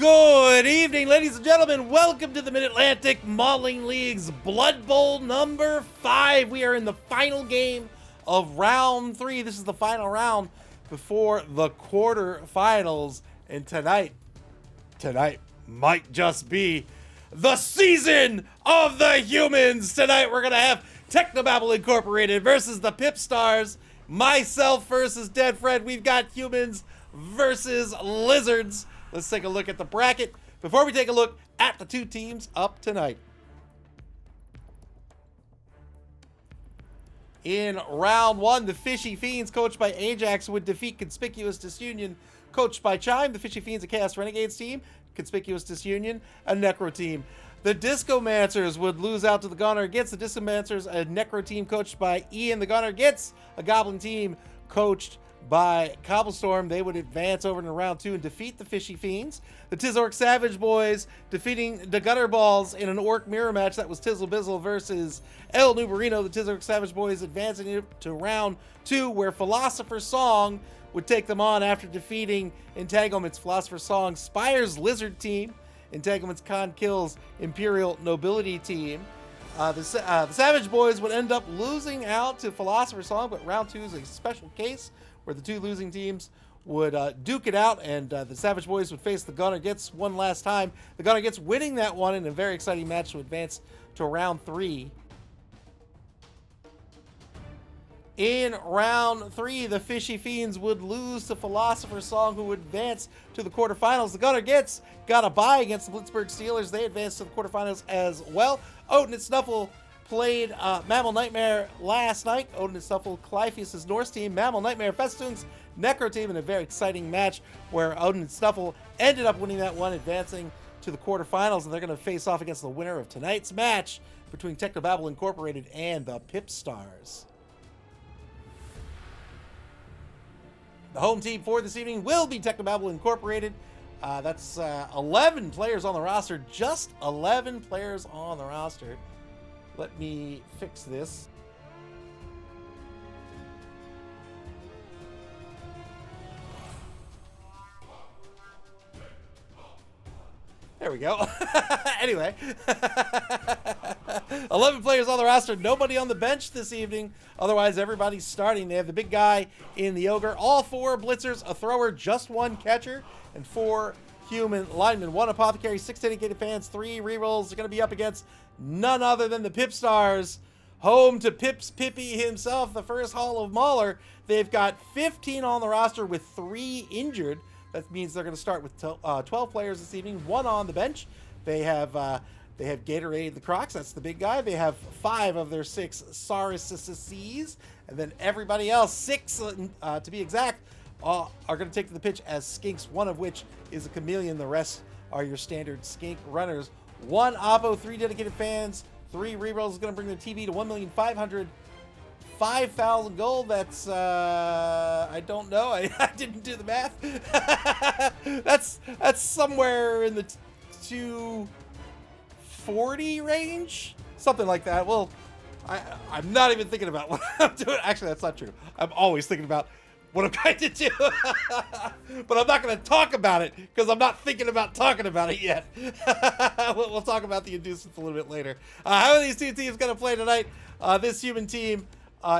Good evening, ladies and gentlemen. Welcome to the Mid-Atlantic Modeling League's Blood Bowl number 5. We are in the final game of round 3. This is the final round before the quarterfinals. And tonight might just be the season of the humans. Tonight we're going to have Technobabble Incorporated versus the PipStars. Myself versus Dead Fred. We've got humans versus lizards. Let's take a look at the bracket before we take a look at the two teams up tonight. In round 1, the Fishy Fiends, coached by Ajax, would defeat Conspicuous Disunion, coached by Chime. The Fishy Fiends, a Chaos Renegades team. Conspicuous Disunion, a Necro team. The Discomancers would lose out to the Gunner Gets. The Discomancers, a Necro team coached by Ian. The Gunner Gets, a Goblin team coached by Cobblestorm. They would advance over into round 2 and defeat the Fishy Fiends. The Tizork Savage Boys defeating the Gutter Balls in an Orc mirror match. That was Tizzle Bizzle versus El Nubarino. The Tizork Savage Boys advancing to round 2, where Philosopher's Song would take them on after defeating Entanglement's Philosopher's Song Spire's Lizard team. Entanglement's Con Kills Imperial Nobility team. The Savage Boys would end up losing out to Philosopher's Song, but round 2 is a special case where the two losing teams would duke it out, and the Savage Boys would face the Gunner Gets one last time. The Gunner Gets winning that one in a very exciting match to advance to round 3. In round 3, the Fishy Fiends would lose to Philosopher's Song, who would advance to the quarterfinals. The Gunner Gets got a bye against the Blitzburg Steelers. They advanced to the quarterfinals as well. Odin and Snuffle played Mammal Nightmare last night. Odin and Snuffle, Clypheus' Norse team. Mammal Nightmare, Festoon's Necro team, in a very exciting match where Odin and Snuffle ended up winning that one, advancing to the quarterfinals, and they're going to face off against the winner of tonight's match between Technobabble Incorporated and the PipStars. The home team for this evening will be Technobabble Incorporated. That's 11 players on the roster. Just 11 players on the roster. Let me fix this. There we go. Anyway, 11 players on the roster. Nobody on the bench this evening. Otherwise, everybody's starting. They have the big guy in the Ogre. All 4 blitzers, a thrower, just 1 catcher, and 4 human linemen. 1 apothecary, 6 dedicated fans, 3 rerolls. They're going to be up against none other than the PipStars, home to Pip's Pippy himself, the first Hall of Mauler. They've got 15 on the roster with 3 injured. That means they're going to start with 12 players this evening, 1 on the bench. They have Gatorade the Crocs, that's the big guy. They have 5 of their 6 Saurus, and then everybody else, 6 to be exact, are going to take to the pitch as skinks, one of which is a chameleon. The rest are your standard skink runners. 1 Oppo, 3 dedicated fans, 3 rerolls is going to bring the TV to 1,505,000 gold. That's I don't know. I didn't do the math. that's somewhere in the 240 range, something like that. Well, I'm not even thinking about what I'm doing. Actually, that's not true. I'm always thinking about what I'm going to do, but I'm not going to talk about it because I'm not thinking about talking about it yet. We'll talk about the inducements a little bit later. How are these two teams going to play tonight? This human team,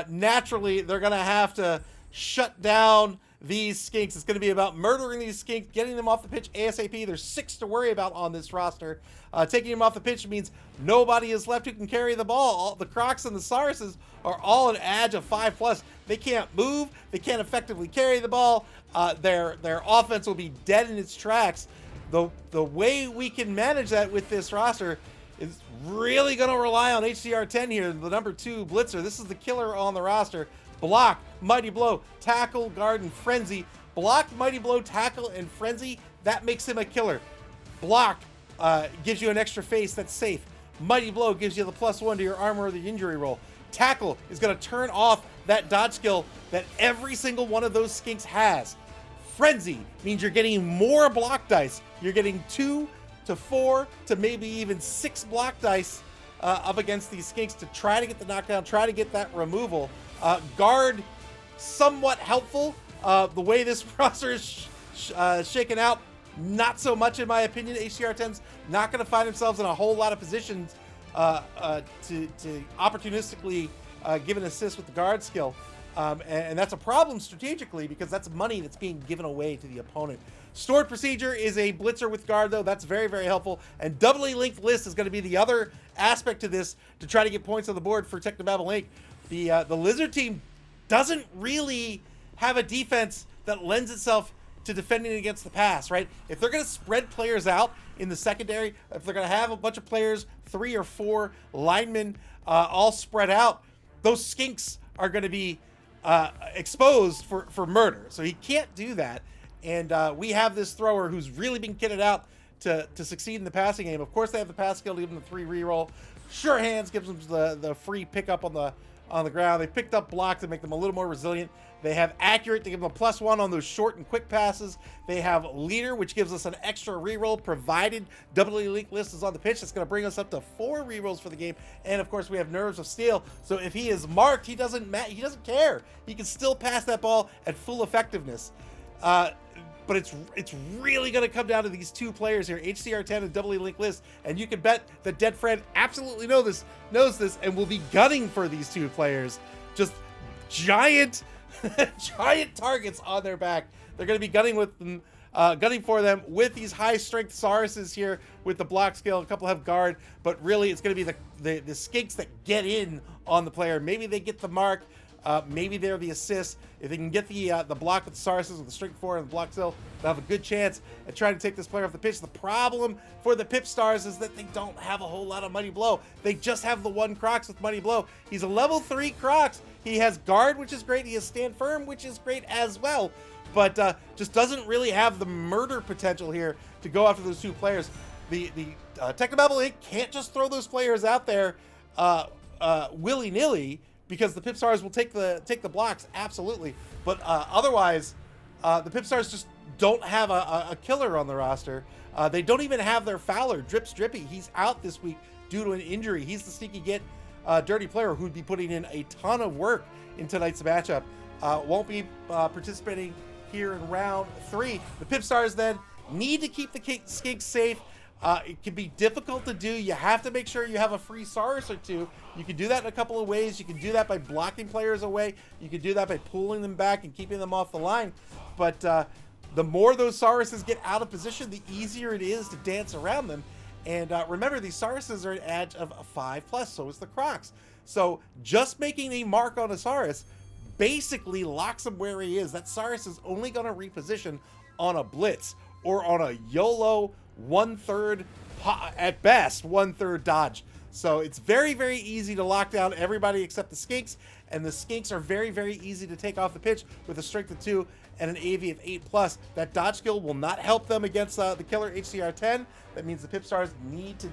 naturally, they're going to have to shut down these skinks. It's going to be about murdering these skinks, getting them off the pitch ASAP. There's 6 to worry about on this roster. Taking them off the pitch means nobody is left who can carry the ball. The Crocs and the Sauruses are all an edge of 5+. They can't move. They can't effectively carry the ball. Their offense will be dead in its tracks. The way we can manage that with this roster is really going to rely on HCR 10 here, the number 2 blitzer. This is the killer on the roster. Block, Mighty Blow, Tackle, Guard, and Frenzy. Block, Mighty Blow, Tackle, and Frenzy. That makes him a killer. Block gives you an extra face that's safe. Mighty Blow gives you the +1 to your armor or the injury roll. Tackle is going to turn off that dodge skill that every single one of those skinks has. Frenzy means you're getting more block dice. You're getting 2 to 4 to maybe even 6 block dice up against these skinks to try to get the knockdown, try to get that removal. Guard, somewhat helpful. The way this roster is shaken out, not so much in my opinion. HCR10's not going to find themselves in a whole lot of positions to opportunistically give an assist with the guard skill. And that's a problem strategically because that's money that's being given away to the opponent. Stored procedure is a blitzer with guard, though. That's very, very helpful. And doubly linked list is going to be the other aspect to this to try to get points on the board for Technobabble Inc. The Lizard team doesn't really have a defense that lends itself to defending against the pass, right? If they're going to spread players out in the secondary, if they're going to have a bunch of players, 3 or 4 linemen all spread out, those skinks are going to be exposed for murder. So he can't do that. And we have this thrower who's really been kitted out to succeed in the passing game. Of course, they have the pass skill to give him the 3 reroll. Sure hands gives them the free pickup on the ground. They picked up block to make them a little more resilient. They have accurate to give them a +1 on those short and quick passes. They have leader, which gives us an extra reroll provided doubly linked list is on the pitch. That's going to bring us up to 4 rerolls for the game. And of course, we have nerves of steel. So if he is marked, he doesn't care. He can still pass that ball at full effectiveness. But it's really going to come down to these 2 players here, HCR10 and doubly linked list. And you can bet that Dead Friend absolutely knows this, and will be gunning for these 2 players. Just giant targets on their back. They're going to be gunning for them with these high strength Sauruses here with the block skill. A couple have guard, but really it's going to be the skinks that get in on the player. Maybe they get the mark. Maybe they're the assist. If they can get the block with the Sauruses with the strength 4 and the block skill, they'll have a good chance at trying to take this player off the pitch. The problem for the PipStars is that they don't have a whole lot of Money Blow. They just have the 1 Crocs with Money Blow. He's a level 3 Crocs. He has guard, which is great. He has stand firm, which is great as well. But just doesn't really have the murder potential here to go after those 2 players. The Technobabble Inc. can't just throw those players out there willy-nilly, because the PipStars will take the blocks, absolutely. But otherwise, the PipStars just don't have a killer on the roster. They don't even have their Fowler, Drips Drippy. He's out this week due to an injury. He's the sneaky get dirty player who'd be putting in a ton of work in tonight's matchup. Won't be participating here in round 3. The PipStars then need to keep the skinks safe. It can be difficult to do. You have to make sure you have a free Saurus or 2. You can do that in a couple of ways. You can do that by blocking players away. You can do that by pulling them back and keeping them off the line. But the more those Sauruses get out of position, the easier it is to dance around them. And remember, these Sauruses are an edge of a 5+, so is the Crocs. So just making a mark on a Saurus basically locks him where he is. That Saurus is only going to reposition on a blitz or on a YOLO 1/3, at best, 1/3 dodge. So it's very, very easy to lock down everybody except the skinks, and the skinks are very, very easy to take off the pitch with a strength of 2 and an AV of 8+. That dodge skill will not help them against the killer HCR10. That means the PipStars need to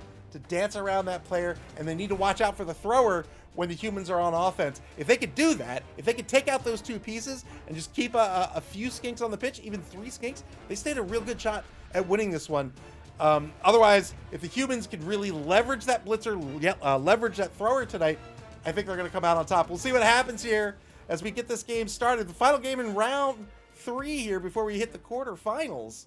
dance around that player, and they need to watch out for the thrower when the humans are on offense. If they could do that, if they could take out those 2 pieces and just keep a few skinks on the pitch, even 3 skinks, they stand a real good shot at winning this one. Otherwise, if the humans can really leverage that blitzer, leverage that thrower tonight, I think they're going to come out on top. We'll see what happens here as we get this game started. The final game in round 3 here before we hit the quarterfinals.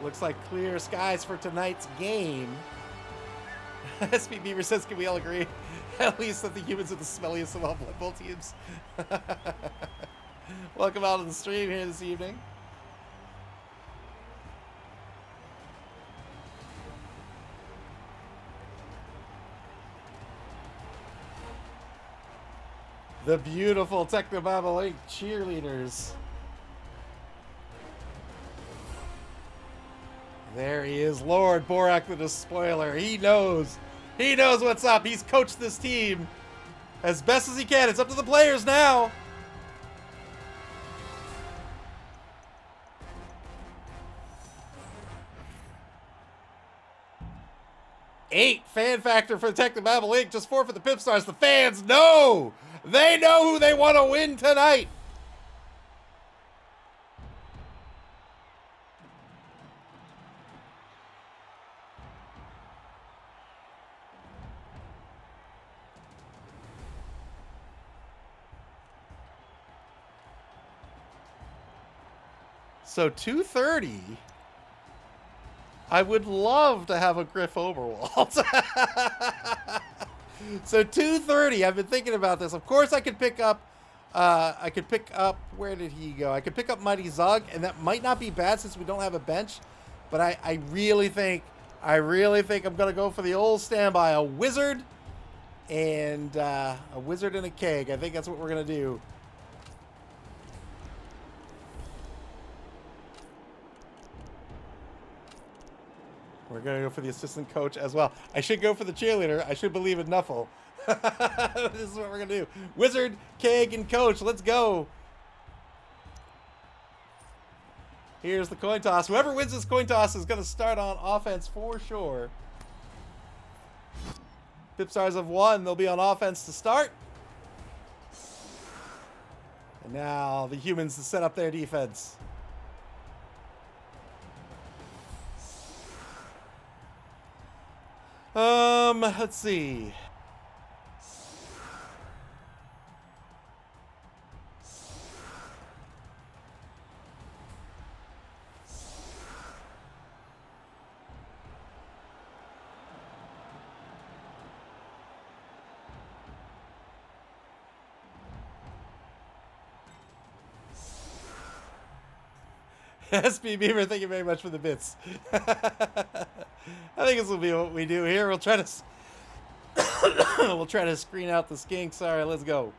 Looks like clear skies for tonight's game. SP Beaver says, can we all agree at least that the humans are the smelliest of all Blood Bowl teams? Welcome out to the stream here this evening. The beautiful Technobabble Inc. cheerleaders. There he is, Lord Borak the Despoiler. He knows what's up. He's coached this team as best as he can. It's up to the players now. Eight fan factor for the Technobabble Inc. Just 4 for the PipStars. The fans know. They know who they want to win tonight. So 230. I would love to have a Griff Overwalt. So 230. I've been thinking about this. Of course, I could pick up. Where did he go? I could pick up Mighty Zug, and that might not be bad since we don't have a bench. But I really think I'm gonna go for the old standby, a wizard, and a wizard and a keg. I think that's what we're gonna do. We're going to go for the assistant coach as well. I should go for the cheerleader. I should believe in Nuffle. This is what we're going to do. Wizard, keg, and coach. Let's go. Here's the coin toss. Whoever wins this coin toss is going to start on offense for sure. PipStars have won. They'll be on offense to start. And now the humans to set up their defense. Let's see. SP Beaver, thank you very much for the bits. I think this will be what we do here. We'll try to we'll try to screen out the skinks. All right, let's go.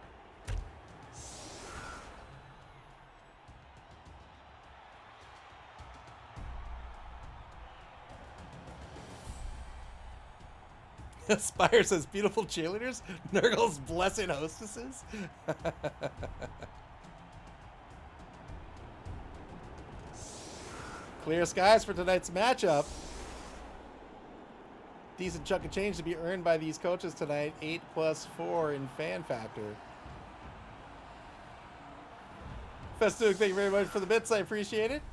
Spire says beautiful cheerleaders. Nurgle's blessed hostesses. Clear skies for tonight's matchup. Decent chunk of change to be earned by these coaches tonight. 8+4 in fan factor. Festook, thank you very much for the bits. I appreciate it.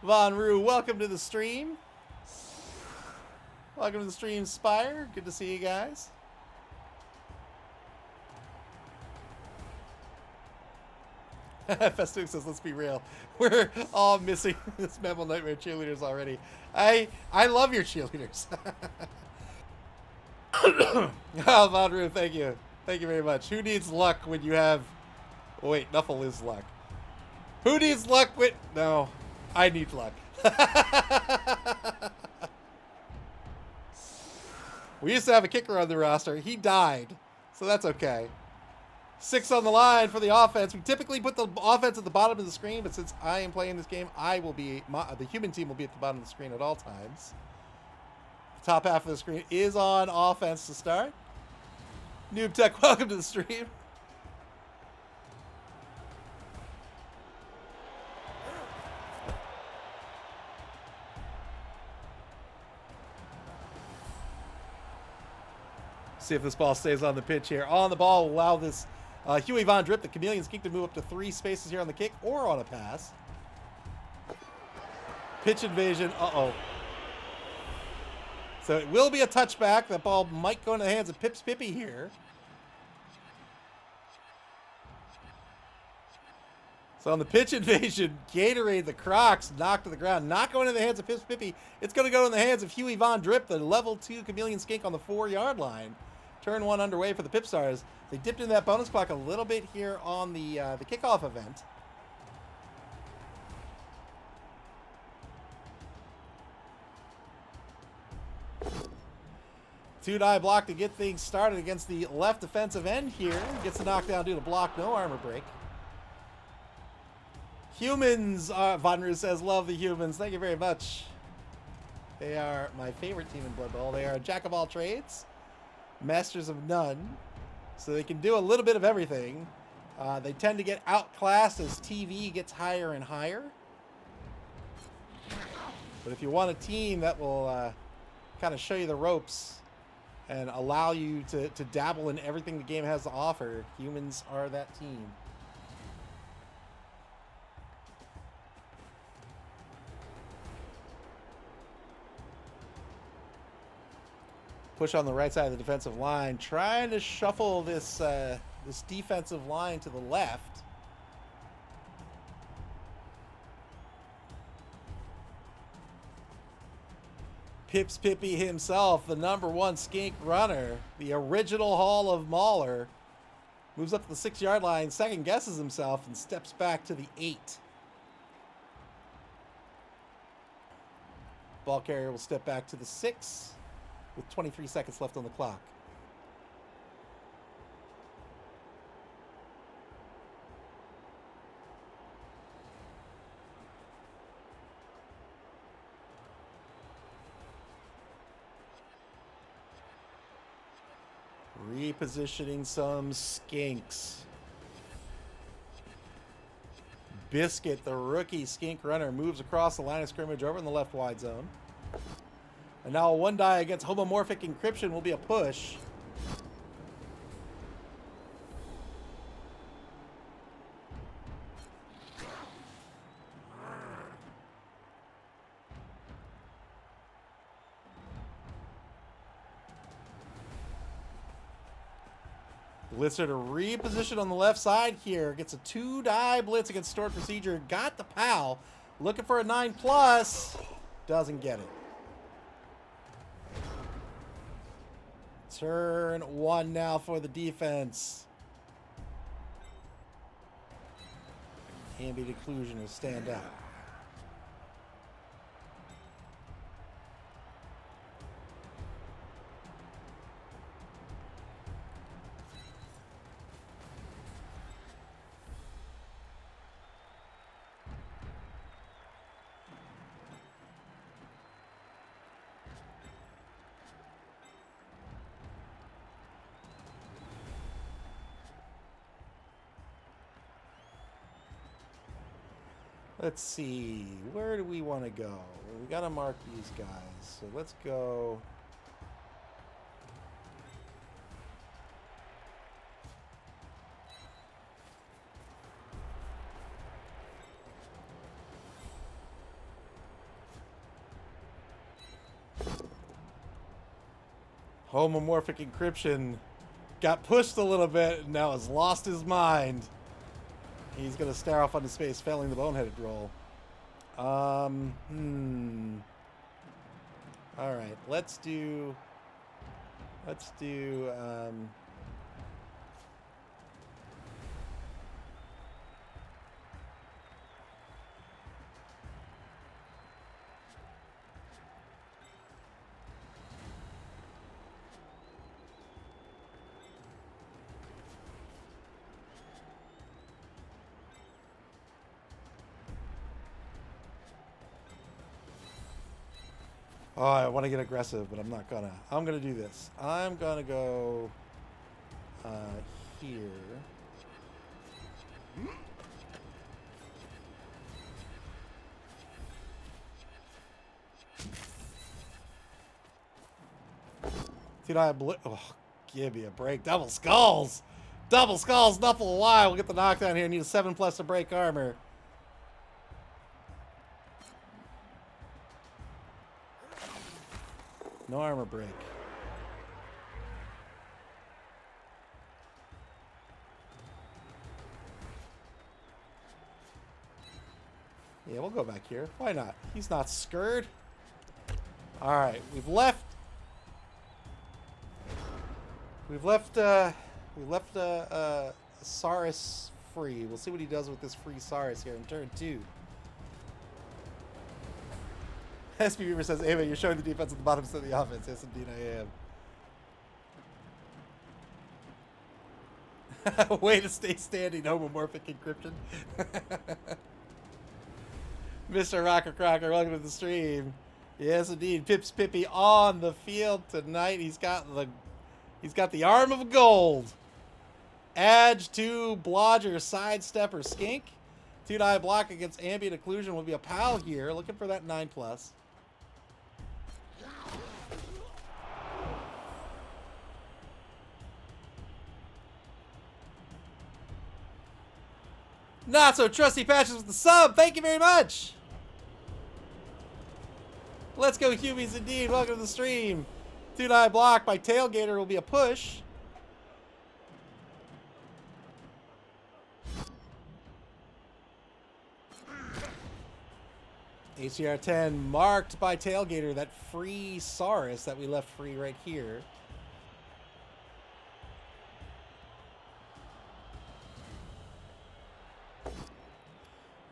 Von Rue, welcome to the stream. Welcome to the stream, Spire. Good to see you guys. Festook says, let's be real. We're all missing this MAML Nightmare cheerleaders already. I love your cheerleaders. Oh, Vonru, thank you. Thank you very much. Who needs luck when you have... Oh, wait, Nuffle is luck. Who needs luck with... No, I need luck. We used to have a kicker on the roster. He died, so that's okay. 6 on the line for the offense. We typically put the offense at the bottom of the screen, but since I am playing this game, I will be the human team will be at the bottom of the screen at all times. The top half of the screen is on offense to start. Noob Tech, welcome to the stream. See if this ball stays on the pitch here. On the ball will allow this Huey Von Drip, the Chameleon's kick, to move up to 3 spaces here on the kick or on a pass. Pitch invasion. Uh-oh. So it will be a touchback. That ball might go into the hands of Pips Pippy here. So on the pitch invasion, Gatorade, the Crocs, knocked to the ground. Not going in the hands of Pips Pippy. It's going to go in the hands of Huey Von Drip, the level 2 Chameleon Skink on the 4-yard line. Turn 1 underway for the PipStars. They dipped into that bonus clock a little bit here on the kickoff event. Two-die block to get things started against the left defensive end here. Gets a knockdown due to block, no armor break. Humans, Vonru says, love the humans. Thank you very much. They are my favorite team in Blood Bowl. They are a jack of all trades, masters of none. So they can do a little bit of everything. They tend to get outclassed as TV gets higher and higher. But if you want a team that will kind of show you the ropes and allow you to dabble in everything the game has to offer, humans are that team. Push on the right side of the defensive line, trying to shuffle this this defensive line to the left. Pips Pippy himself, the #1 skink runner, the original Hall of Mauler, moves up to the 6-yard line, second guesses himself, and steps back to the 8. Ball carrier will step back to the 6 with 23 seconds left on the clock. Repositioning some skinks. Biscuit, the rookie skink runner, moves across the line of scrimmage over in the left wide zone. And now a 1-die against homomorphic encryption will be a push. Blitzer to reposition on the left side here. Gets a 2-die blitz against stored procedure. Got the PAL. Looking for a 9+. Doesn't get it. Turn 1 now for the defense. Ambient occlusion will stand out. Let's see, where do we want to go? Well, we got to mark these guys, so let's go. Homomorphic encryption got pushed a little bit and now has lost his mind. He's going to stare off onto space, failing the boneheaded roll. All right, let's do. Oh, I want to get aggressive, but I'm not gonna. I'm gonna do this. I'm gonna go here. Dude, oh, give me a break. Double skulls! Double skulls, Nuffle alive. We'll get the knockdown here. Need a 7+ to break armor. No armor break. Yeah, we'll go back here. Why not? He's not scared. All right, we've left Saurus free. We'll see what he does with this free Saurus here in turn 2. SP Beaver says, Ava, you're showing the defense at the bottom of the offense. Yes, indeed, I am. Way to stay standing, homomorphic encryption. Mr. Rocker Crocker, welcome to the stream. Yes, indeed. Pips Pippy on the field tonight. He's got the arm of gold. Edge to Blodger, sidestepper, skink. 2-die block against ambient occlusion will be a PAL here. Looking for that 9+. Not so trusty patches with the sub. Thank you very much. Let's go, Hubies, indeed. Welcome to the stream. 2-die block by Tailgater will be a push. HDR 10 marked by Tailgater, that free Saurus that we left free right here.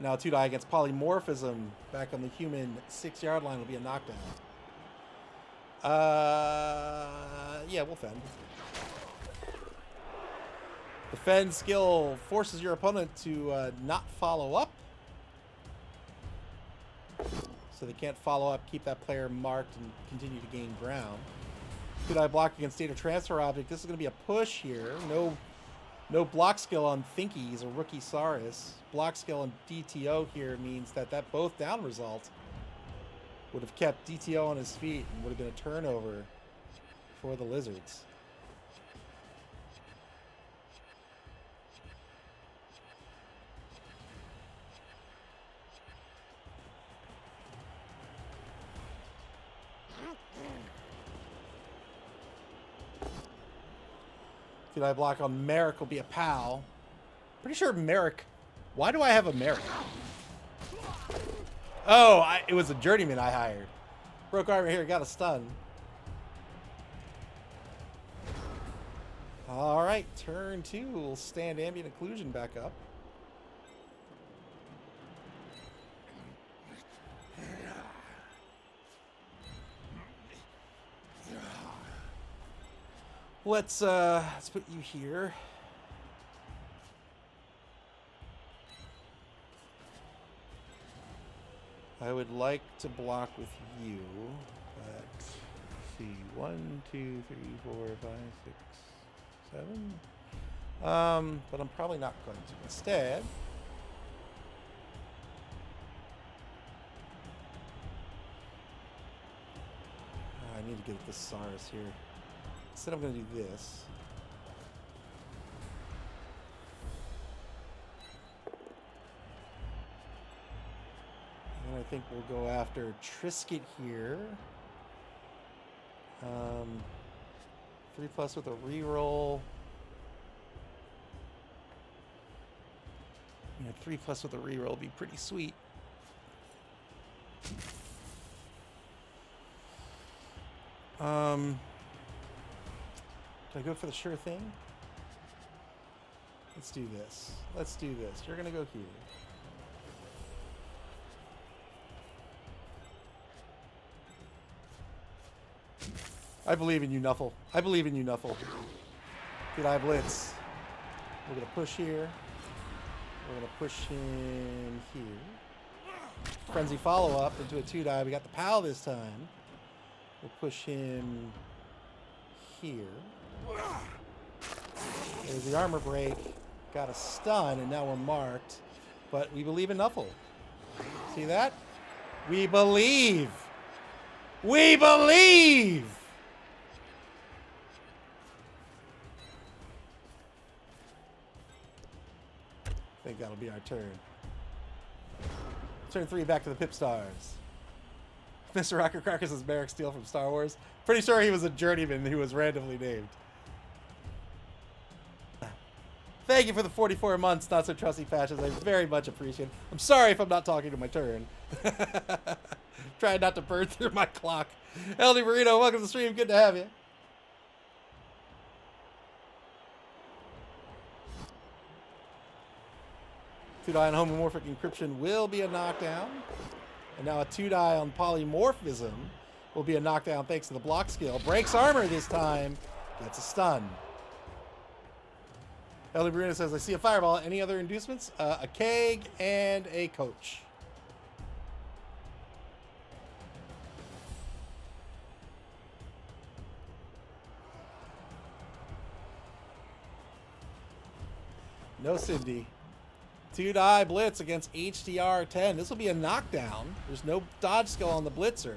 Now 2-die against Polymorphism back on the human 6-yard line will be a knockdown. Yeah, we'll fend. The fend skill forces your opponent to not follow up. So they can't follow up, keep that player marked, and continue to gain ground. 2-die block against data transfer object. This is going to be a push here. No block skill on Thinky. He's a rookie Saurus. Block skill on DTO here means that both down result would have kept DTO on his feet and would have been a turnover for the Lizards. I block on Merrick will be a pal. Pretty sure Merrick. Why do I have a Merrick? Oh, it was a journeyman I hired. Broke armor here, got a stun. All right, turn 2. We'll stand ambient occlusion back up. Let's put you here. I would like to block with you. Let's see. 1, 2, 3, 4, 5, 6, 7. But I'm probably not going to. Instead, I need to get this Saurus here. Instead, I'm going to do this. And I think we'll go after Trisket here. 3+ with a reroll. Yeah, 3+ with a reroll would be pretty sweet. Do I go for the sure thing? Let's do this. Let's do this. You're going to go here. I believe in you, Nuffle. I believe in you, Nuffle. Good eye blitz. We're going to push here. We're going to push him here. Frenzy follow-up into a 2-die. We got the PAL this time. We'll push him here. There's the armor break. Got a stun, and now we're marked. But we believe in Nuffle. See that? We believe. We believe. I think that'll be our turn. Turn 3 back to the PipStars. Mr. Rocker Crackers is Merrick Steele from Star Wars. Pretty sure he was a journeyman who was randomly named. Thank you for the 44 months, not so trusty fashions. I very much appreciate it. I'm sorry if I'm not talking to my turn. Trying not to burn through my clock. LD Burrito, welcome to the stream. Good to have you. Two-die on homomorphic encryption will be a knockdown. And now a 2-die on polymorphism will be a knockdown thanks to the block skill. Breaks armor this time. Gets a stun. Ellie Bruno says, I see a fireball. Any other inducements? A keg and a coach. No Cindy. 2-die blitz against HDR 10. This will be a knockdown. There's no dodge skill on the blitzer.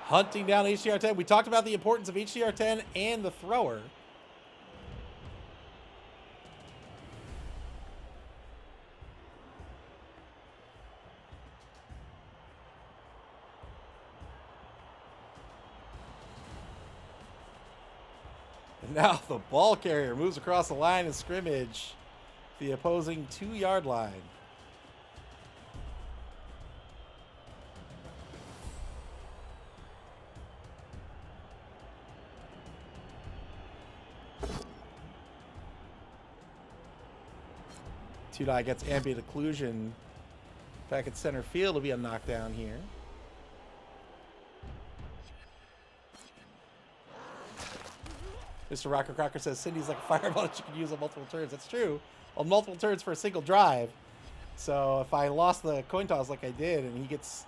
Hunting down HDR 10. We talked about the importance of HDR 10 and the thrower. And now the ball carrier moves across the line of scrimmage, the opposing 2-yard line. Two-Dye gets ambient occlusion. Back at center field will be a knockdown here. Mr. Rocker Crocker says Cindy's like a fireball that you can use on multiple turns. That's true. On multiple turns for a single drive. So if I lost the coin toss like I did and he gets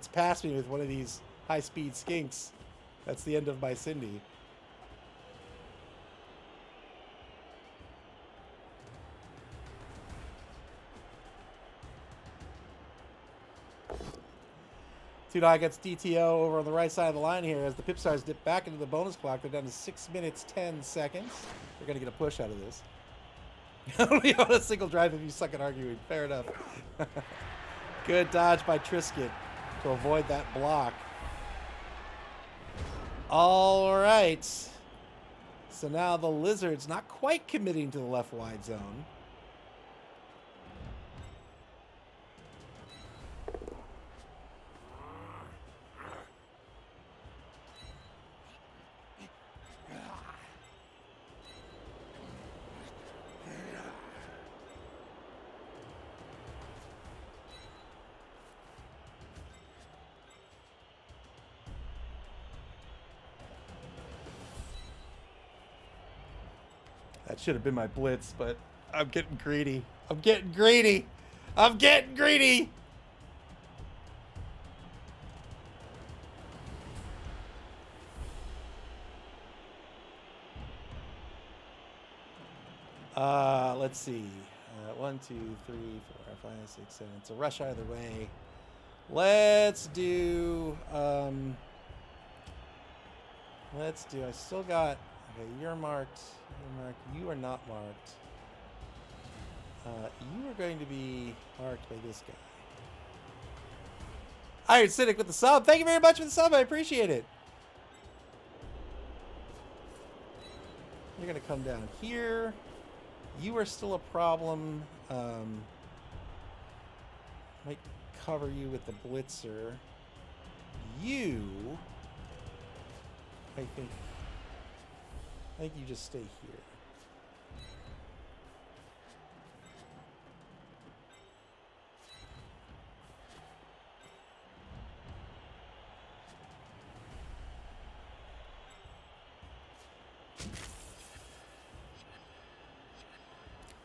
past me with one of these high-speed skinks, that's the end of my Cindy. Two-Dye gets DTO over on the right side of the line here as the PipStars dip back into the bonus clock. They're down to 6 minutes, 10 seconds. They're going to get a push out of this. Only on a single drive if you suck at arguing. Fair enough. Good dodge by Trisket to avoid that block. All right. So now the Lizards not quite committing to the left wide zone. That should have been my blitz, but I'm getting greedy. I'm getting greedy. I'm getting greedy. Let's see. 1, 2, 3, 4, 5, 6, 7. It's a rush either way. Let's do. Let's do. I still got. Okay, you're marked. You're marked. You are not marked. You are going to be marked by this guy. Iron Cynic with the sub. Thank you very much for the sub. I appreciate it. You're going to come down here. You are still a problem. Might cover you with the blitzer. You, I think you just stay here.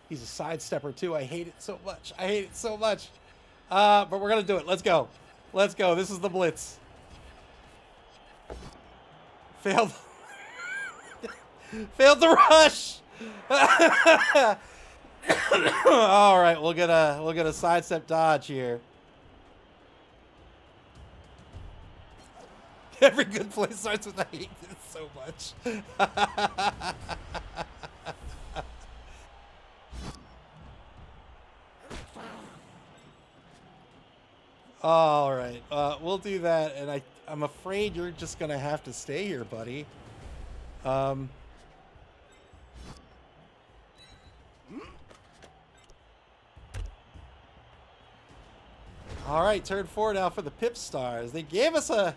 He's a sidestepper too. I hate it so much. I hate it so much. But we're gonna do it. Let's go. Let's go. This is the blitz. Failed. Failed the rush. All right, we'll get a sidestep dodge here. Every good play starts with I hate this so much. All right, we'll do that, and I'm afraid you're just gonna have to stay here, buddy. All right, turn 4 now for the PipStars. They gave us a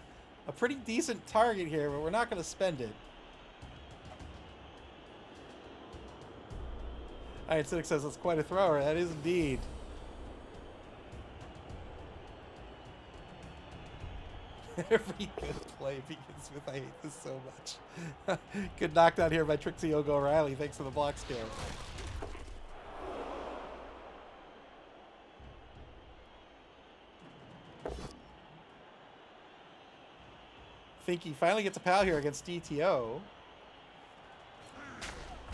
pretty decent target here, but we're not going to spend it. All right, Cynic says that's quite a thrower. That is indeed. Every good play begins with I hate this so much. Good knockdown here by Trixie Ogo O'Reilly. Thanks for the block scale. Think he finally gets a pal here against DTO.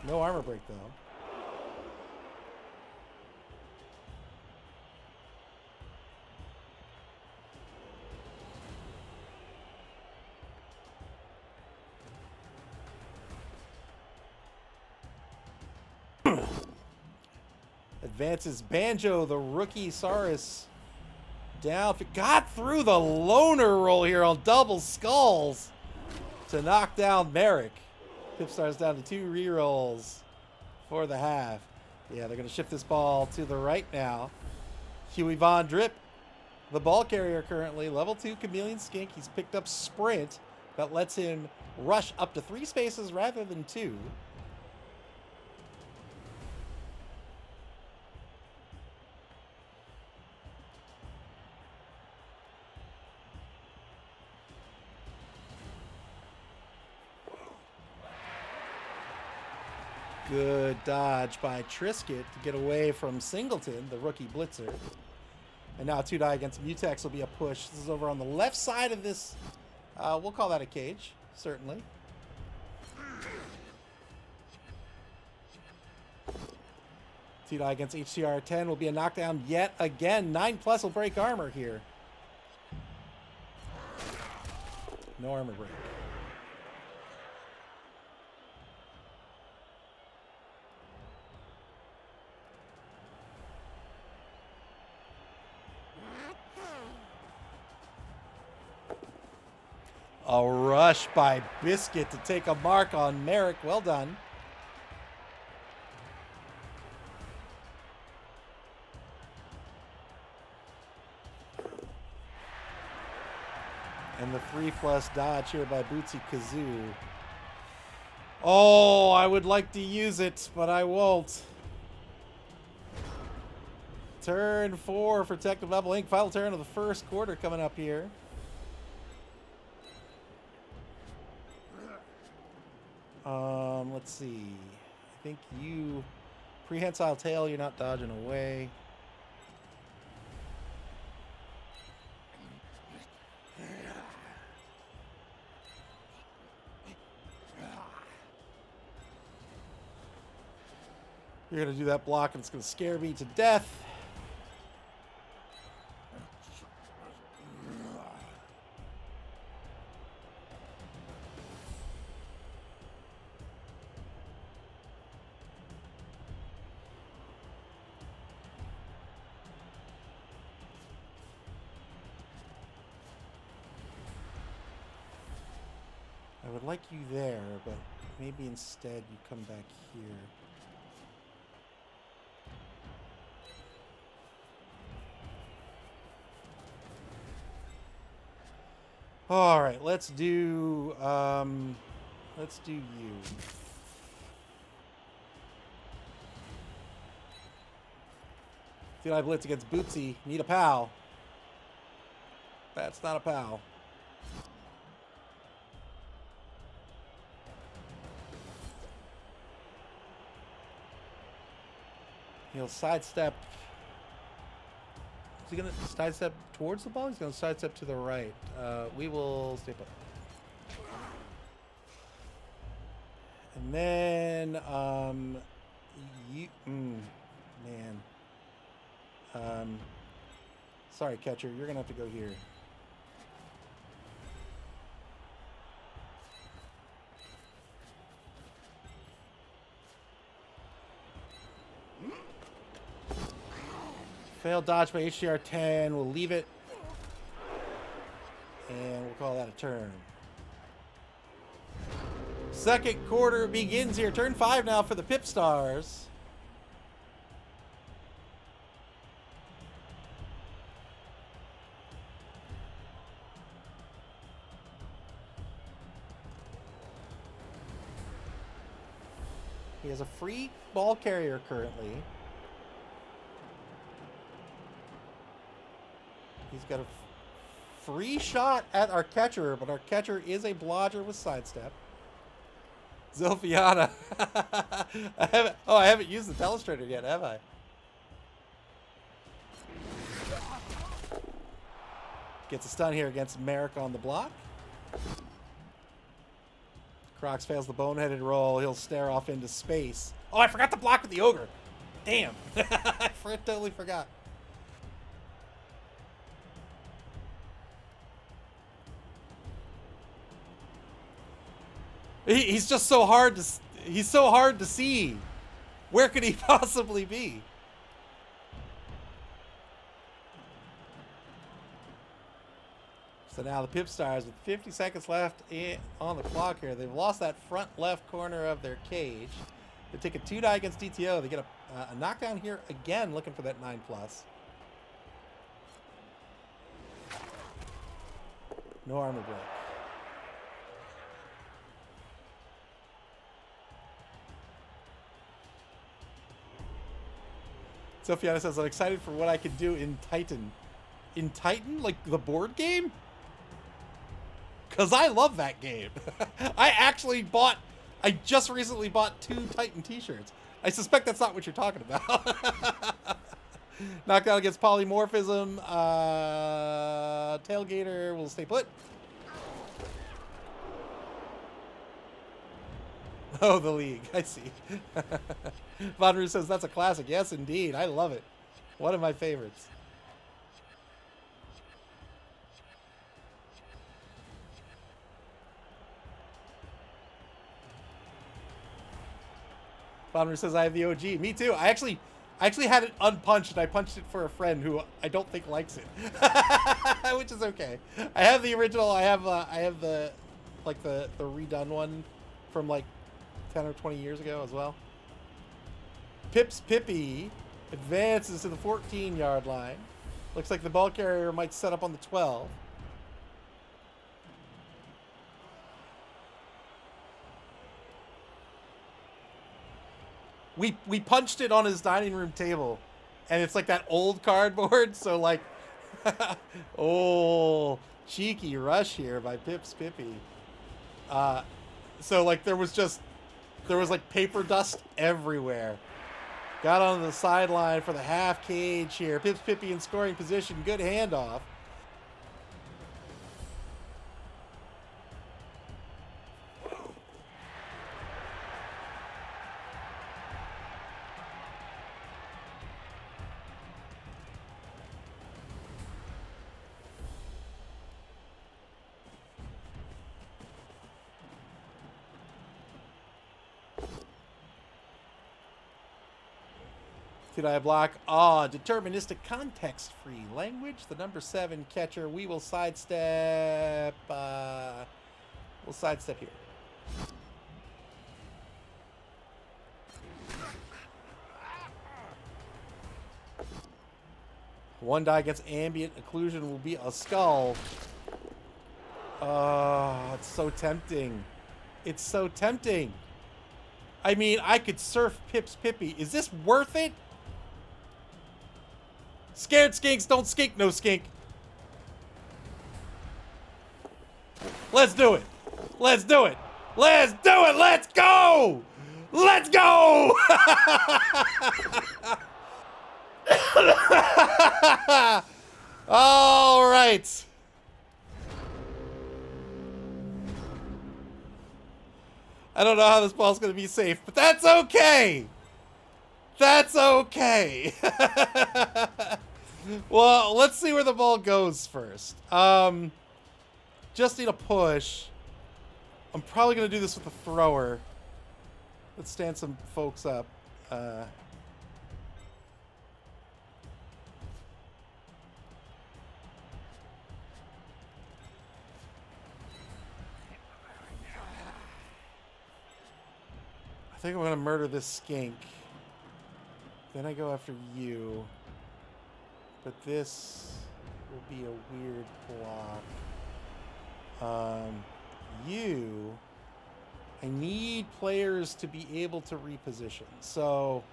No armor break though. Advances Banjo, the rookie Saurus, down. Got through the loner roll here on double skulls to knock down Merrick. PipStars down to 2 rerolls for the half. Yeah, they're going to shift this ball to the right now. Huey Von Drip, the ball carrier currently, level 2 Chameleon Skink. He's picked up Sprint. That lets him rush up to 3 spaces rather than 2. Good dodge by Trisket to get away from Singleton, the rookie blitzer. And now 2 die against Mutex will be a push. This is over on the left side of this. We'll call that a cage, certainly. Two die against HCR 10 will be a knockdown yet again. 9+ will break armor here. No armor break. A rush by Biscuit to take a mark on Merrick. Well done. And the 3+ dodge here by Bootsy Kazoo. Oh, I would like to use it, but I won't. Turn 4 for Technobabble Inc. Final turn of the first quarter coming up here. Let's see. I think you... Prehensile tail, you're not dodging away. You're going to do that block and it's going to scare me to death. I would like you there, but maybe instead you come back here. All right, let's do you. Did I blitz against Bootsy? Need a pal. That's not a pal. He'll sidestep. Is he going to sidestep towards the ball? He's going to sidestep to the right. We will stay put. And then, man. Sorry, catcher. You're going to have to go here. Failed dodge by HCR 10. We'll leave it. And we'll call that a turn. Second quarter begins here. Turn 5 now for the PipStars. He has a free ball carrier currently. He's got a free shot at our catcher, but our catcher is a blodger with sidestep. Zilfiana. I haven't used the Telestrator yet, have I? Gets a stun here against Merrick on the block. Crocs fails the boneheaded roll. He'll stare off into space. Oh, I forgot to block with the ogre. Damn. I totally forgot. He's just so hard to... He's so hard to see. Where could he possibly be? So now the PipStars with 50 seconds left on the clock here. They've lost that front left corner of their cage. They take a 2-die against DTO. They get a knockdown here again, looking for that 9+. No armor break. Sophiana says, I'm excited for what I can do in Titan. In Titan? Like the board game? Because I love that game. I actually bought I just recently bought 2 Titan t-shirts. I suspect that's not what you're talking about. Knockdown against polymorphism. Tailgater will stay put. Oh, the League. I see. Vonru says that's a classic. Yes, indeed. I love it. One of my favorites. Vonru says I have the OG. Me too. I actually had it unpunched, and I punched it for a friend who I don't think likes it, which is okay. I have the original. I have the like the redone one from like 10 or 20 years ago as well. Pips Pippy advances to the 14-yard line. Looks like the ball carrier might set up on the 12. We punched it on his dining room table, and it's like that old cardboard, so like, oh, cheeky rush here by Pips Pippy. So like there was like paper dust everywhere. Got on the sideline for the half cage here. Pips Pippy in scoring position. Good handoff. Did I block? Deterministic context-free language. The number 7 catcher. We will sidestep. We'll sidestep here. One die against ambient occlusion will be a skull. Oh, it's so tempting. It's so tempting. I mean, I could surf Pips Pippy. Is this worth it? Scared skinks don't skink no skink. Let's do it. Let's do it. Let's do it. Let's go. Let's go. All right. I don't know how this ball's going to be safe, but that's okay. That's okay. Well, let's see where the ball goes first. Just need a push. I'm probably going to do this with a thrower. Let's stand some folks up. I think I'm going to murder this skink. Then I go after you. But this will be a weird block. You... I need players to be able to reposition. So,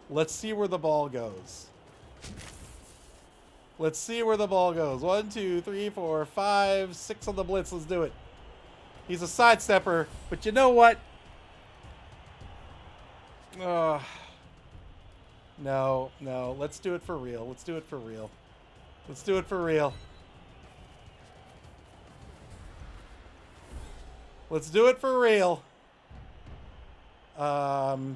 let's see where the ball goes. Let's see where the ball goes. 1, 2, 3, 4, 5, 6 on the blitz. Let's do it. He's a sidestepper, but you know what? No. Let's do it for real. Let's do it for real. Let's do it for real. Let's do it for real. No,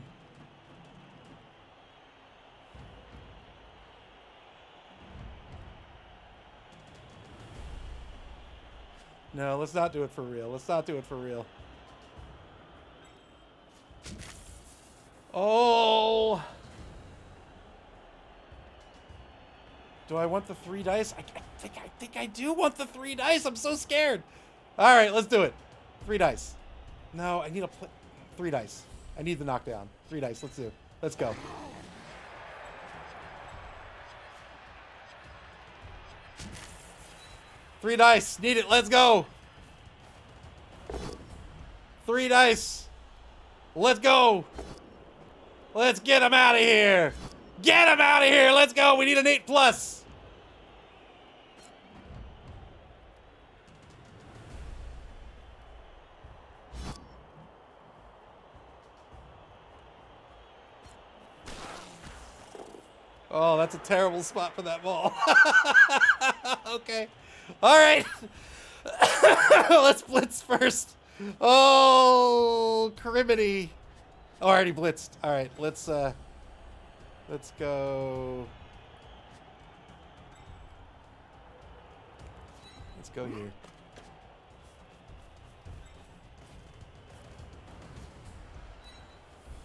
let's not do it for real. Let's not do it for real. Oh. Do I want the 3 dice? I think I do want the 3 dice. I'm so scared. All right, let's do it. 3 dice. No, I need a 3 dice. I need the knockdown. 3 dice. Let's do. Let's go. Three dice. Need it. Let's go. 3 dice. Let's go. Let's get him out of here. Get him out of here. Let's go. We need an 8+. Oh, that's a terrible spot for that ball. Okay. All right. Let's blitz first. Oh, criminy. Oh, I already blitzed. All right, let's go. Let's go here.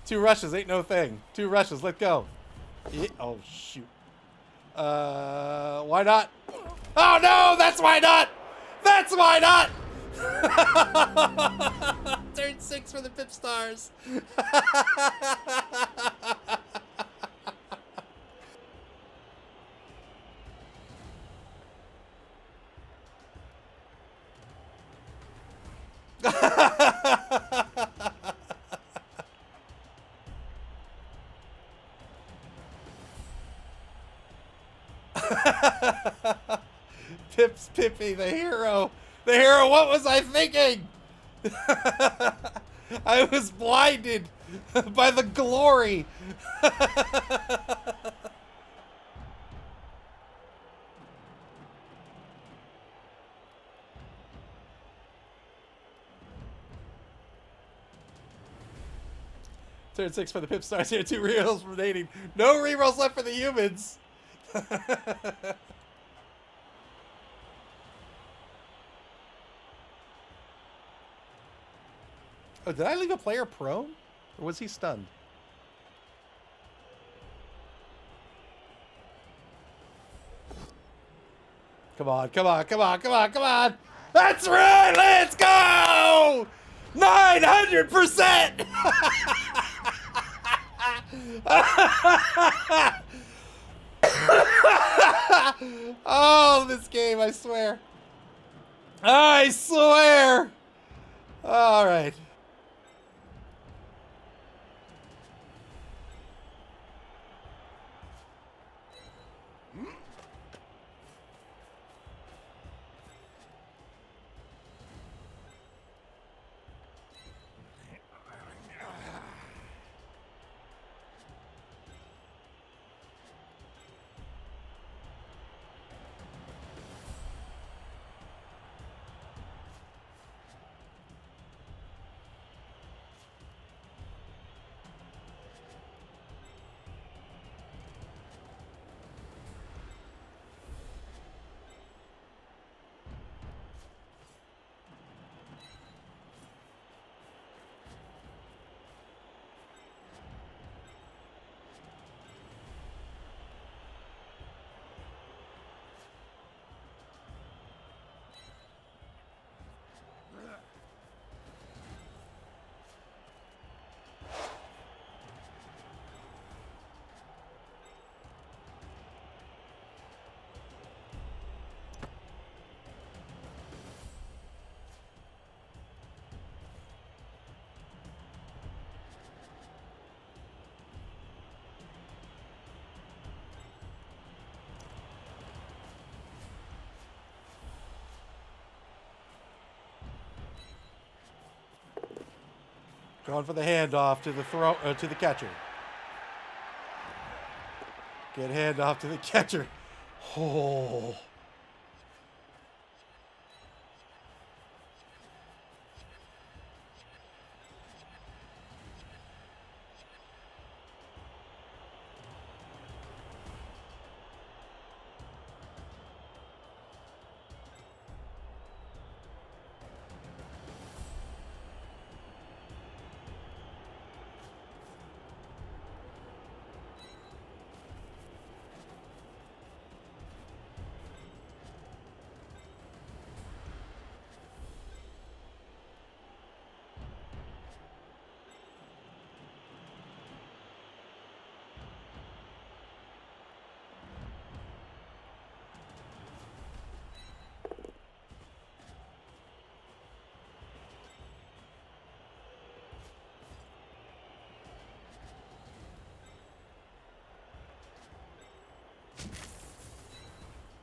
Two rushes ain't no thing. Two rushes. Let's go. Yeah. Oh shoot. Why not? Oh no, that's why not. That's why not. Turn 6 for the PipStars. Pippy, the hero. The hero, what was I thinking? I was blinded by the glory. Turn 6 for the PipStars here. 2 rerolls remaining. No rerolls left for the humans. Oh, did I leave a player prone? Or was he stunned? Come on, come on, come on, come on, come on! That's right! Let's go! 900%! Oh, this game, I swear. I swear! All right. Going for the handoff to the to the catcher. Good handoff to the catcher. Oh.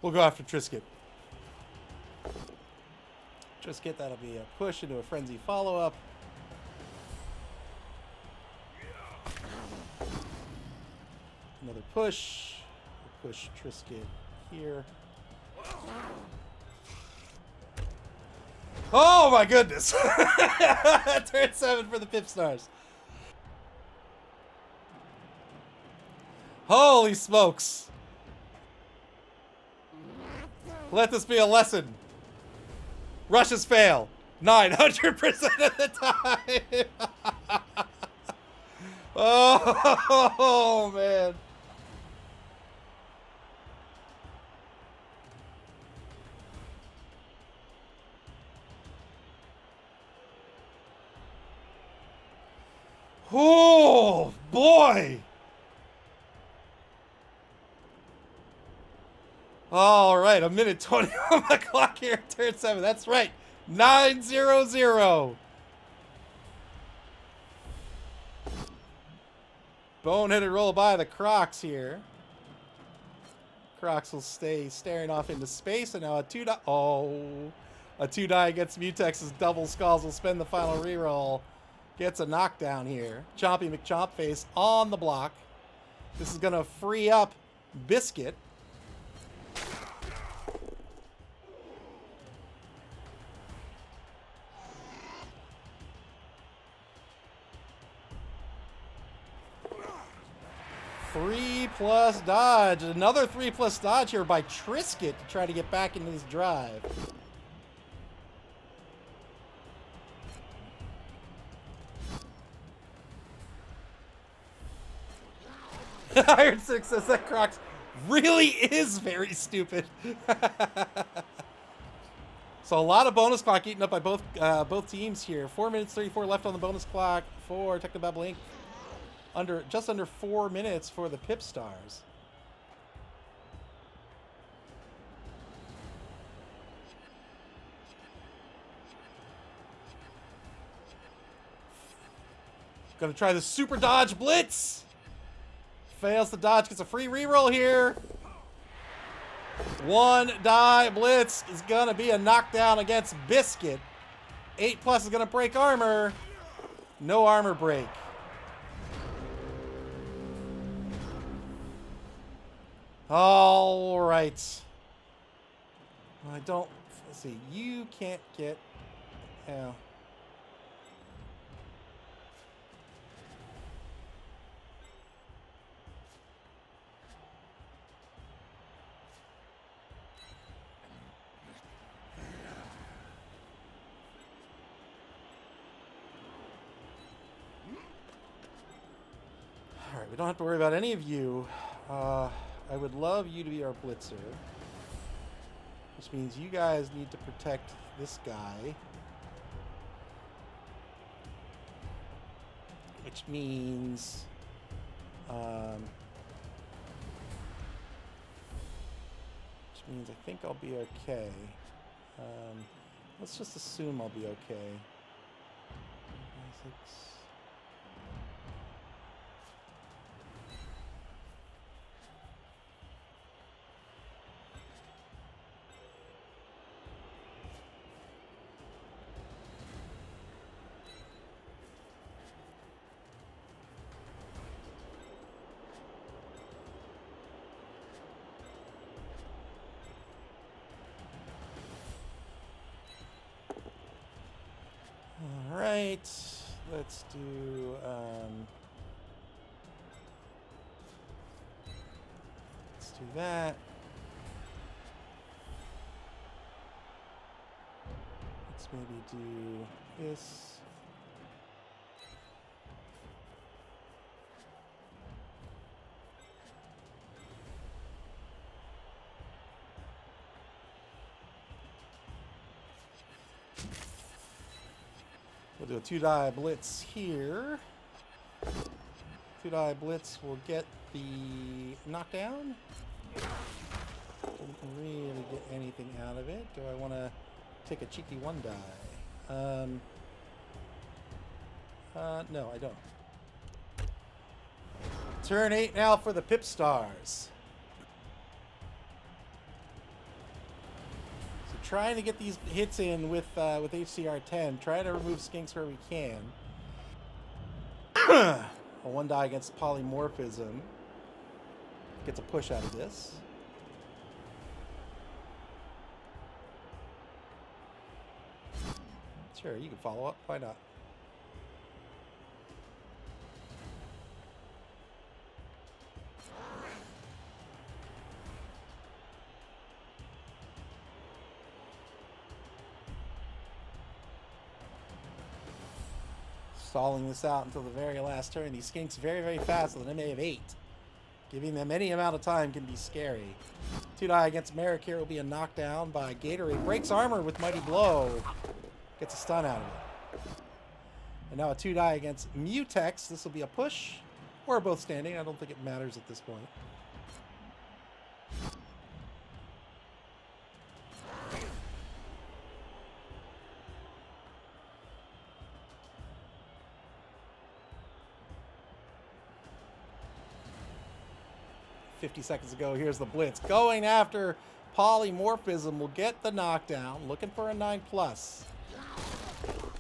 We'll go after Trisket. Trisket, that'll be a push into a frenzy follow-up. Another push. push Trisket here. Oh my goodness! Turn 7 for the PipStars. Holy smokes! Let this be a lesson. Rushes fail 900% of the time. Oh man. Oh boy. All right, a minute 20 on the clock here at turn 7. That's right. 9-0-0. Boneheaded roll by the Crocs here. Crocs will stay staring off into space, and now a 2 die. Oh, a 2 die against Mutex's double skulls will spend the final reroll. Gets a knockdown here. Chompy McChompface on the block. This is going to free up Biscuit. Three plus dodge. Another 3 plus dodge here by Trisket to try to get back into this drive. Iron 6 says that Crocs really is very stupid. So a lot of bonus clock eaten up by both teams here. 4 minutes 34 left on the bonus clock for Technobabble Inc. Just under 4 minutes for the PipStars. Gonna try the super dodge blitz. Fails the dodge, gets a free reroll here. 1 die blitz is gonna be a knockdown against Biscuit. 8 plus is gonna break armor. No armor break. All right. I don't, let's see, you can't get, yeah. All right, we don't have to worry about any of you. I would love you to be our blitzer, which means you guys need to protect this guy. Which means, I think I'll be okay. Let's just assume I'll be okay. 5, 6. All right, let's do, that. Let's maybe do this. We'll do a 2 die blitz here. 2 die blitz will get the knockdown. Didn't really get anything out of it. Do I want to take a cheeky 1 die? No, I don't. Turn 8 now for the PipStars. Trying to get these hits in with HCR 10. Trying to remove skinks where we can. A 1 die against polymorphism. Gets a push out of this. Sure, you can follow up. Why not? Stalling this out until the very last turn. These skinks very, very fast with an MA of 8. Giving them any amount of time can be scary. 2 die against Merrick here will be a knockdown by Gatorade. Breaks armor with Mighty Blow. Gets a stun out of it. And now a 2 die against Mutex. This will be a push. We're both standing. I don't think it matters at this point. .50 seconds ago, here's the blitz. Going after Polymorphism will get the knockdown. Looking for a 9+.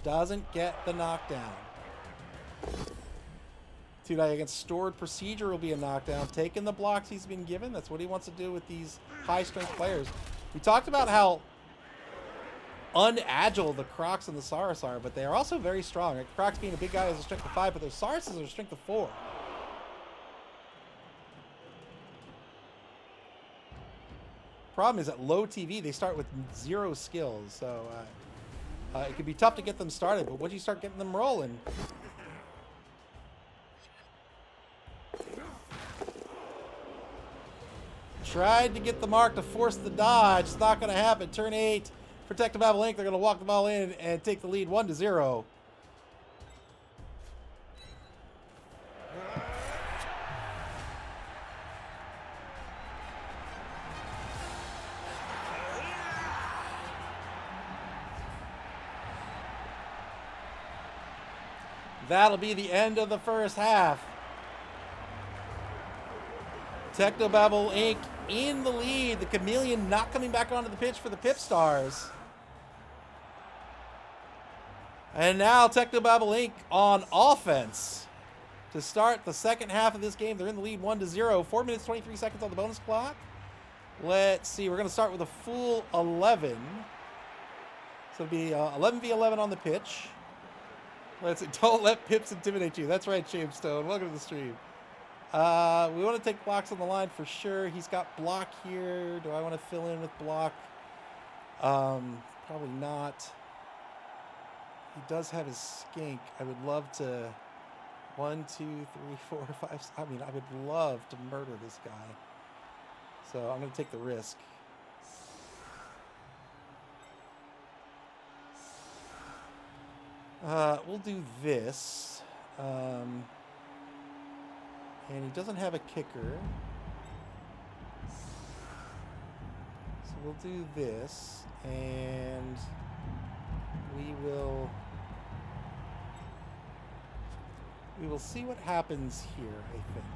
Doesn't get the knockdown. 2 die against Stored Procedure will be a knockdown. Taking the blocks he's been given. That's what he wants to do with these high-strength players. We talked about how unagile the Crocs and the Saurus are, but they are also very strong. Like, Crocs being a big guy has a strength of 5, but those Sauruses are a strength of 4. Problem is at low TV they start with 0 skills, so it can be tough to get them started, but once you start getting them rolling, tried to get the mark to force the dodge. It's not going to happen. Turn 8 for Technobabble Inc. They're going to walk the ball in and take the lead 1-0. That'll be the end of the first half. Technobabble Inc. in the lead. The Chameleon not coming back onto the pitch for the PipStars. And now Technobabble Inc. on offense to start the second half of this game. They're in the lead 1-0. 4 minutes, 23 seconds on the bonus clock. Let's see. We're going to start with a full 11. So it'll be 11v11 on the pitch. Let's see. Don't let Pips intimidate you. That's right, James Stone. Welcome to the stream. We want to take blocks on the line for sure. He's got block here. Do I want to fill in with block? Probably not. He does have his skink. I would love to 1, 2, 3, 4, 5. I mean, I would love to murder this guy. So I'm going to take the risk. We'll do this. And he doesn't have a kicker. So we'll do this. And we will see what happens here, I think.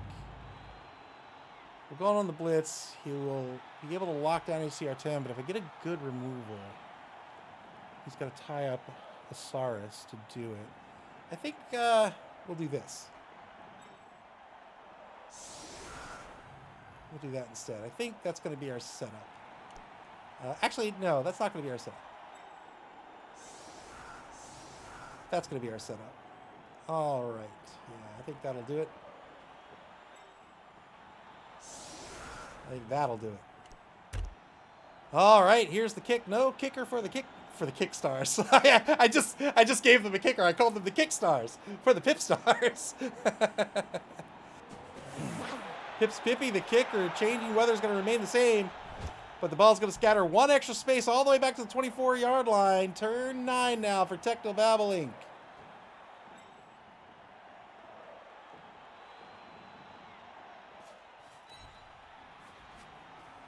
We're going on the blitz. He will be able to lock down HCR10, but if I get a good removal, he's got to tie up a Saurus to do it. I think we'll do this. We'll do that instead. I think that's going to be our setup. Actually, no, that's not going to be our setup. That's going to be our setup. All right. Yeah, I think that'll do it. I think that'll do it. All right, here's the kick. No kicker for the Kickstars. I just gave them a kicker. I called them the Kickstars for the PipStars. Pips Pippy, the kicker. Changing weather is going to remain the same, but the ball's going to scatter one extra space all the way back to the 24-yard line. Turn 9 now for Technobabble Inc.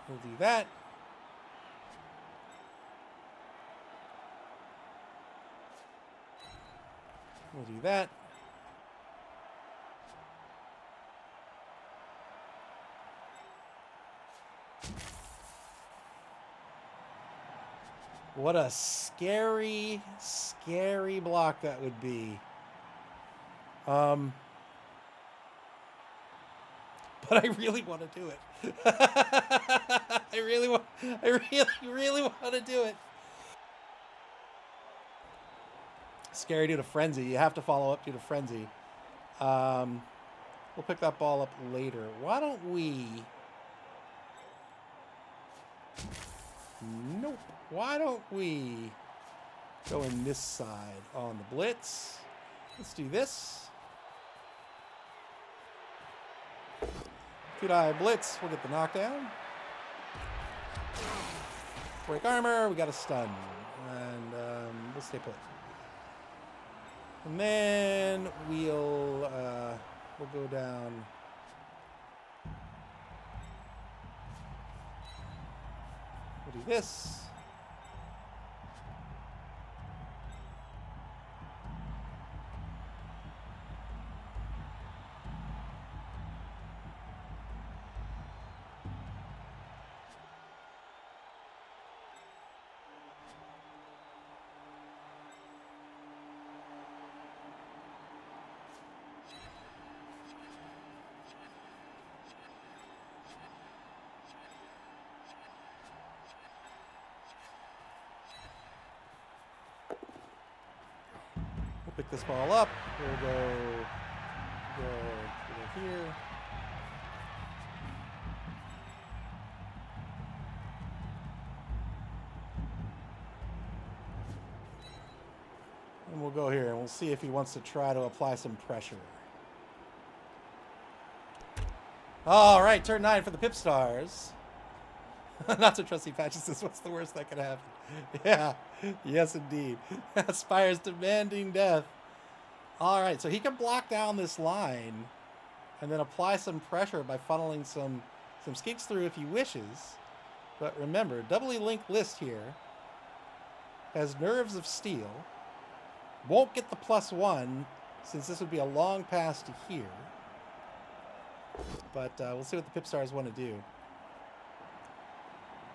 We'll do that. We'll do that. What a scary, scary block that would but I really want to do it. I really want to do it. Scary due to frenzy. You have to follow up due to frenzy. We'll pick that ball up later. Why don't we... Nope. Why don't we go in this side on the blitz? Let's do this. Two-die blitz. We'll get the knockdown. Break armor. We got a stun. And we'll stay put. And then we'll go down. We'll do this. Pick this ball up. We'll go here. And we'll go here and we'll see if he wants to try to apply some pressure. All right, turn 9 for the PipStars. Not so trusty Patches says, what's the worst that could happen? Yeah, yes indeed. Aspires demanding death. All right, so he can block down this line and then apply some pressure by funneling some skeets through if he wishes. But remember, doubly linked list here has Nerves of Steel. Won't get the +1 since this would be a long pass to here. But we'll see what the PipStars want to do.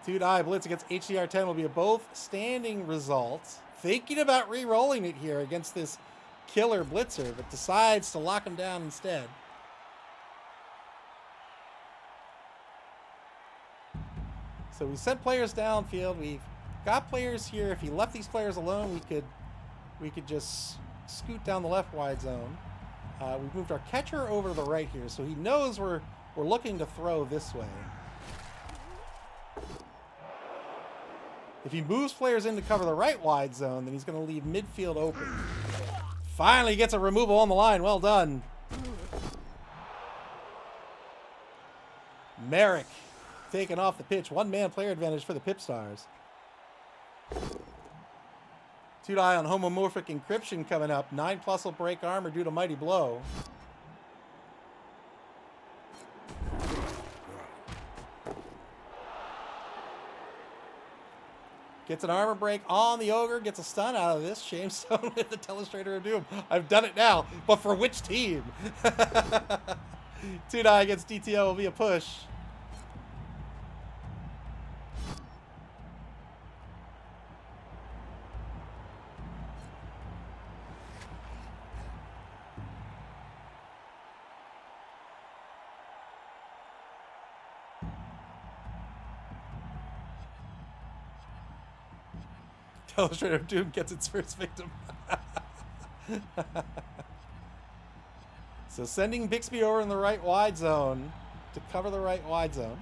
2-die blitz against HDR10 will be a both standing result. Thinking about re-rolling it here against this killer blitzer, but decides to lock him down instead. So we sent players downfield. We've got players here. If he left these players alone, we could just scoot down the left wide zone. We've moved our catcher over to the right here, so he knows we're looking to throw this way. If he moves players in to cover the right wide zone, then he's going to leave midfield open. Finally gets a removal on the line. Well done. Merrick taken off the pitch. One-man player advantage for the PipStars. 2-die on homomorphic encryption coming up. 9+ will break armor due to mighty blow. Gets an armor break on the Ogre. Gets a stun out of this. Shamestone with the Telestrator of Doom. I've done it now, but for which team? 2-die against DTO will be a push. Telestrator of Doom gets its first victim. So sending Bixby over in the right wide zone to cover the right wide zone.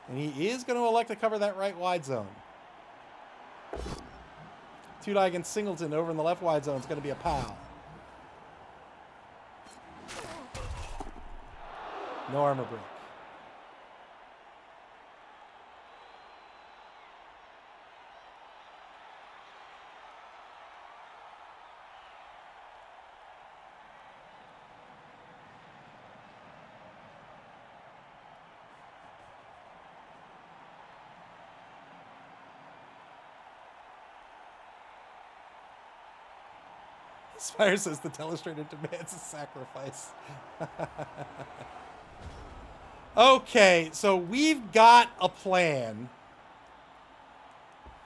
And he is going to elect to cover that right wide zone. 2-die against Singleton over in the left wide zone is going to be a POW. No armor break. Spire says the Telestrator demands a sacrifice. Okay, so we've got a plan.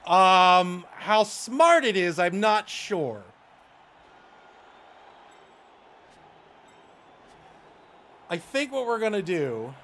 How smart it is, I'm not sure. I think what we're going to do...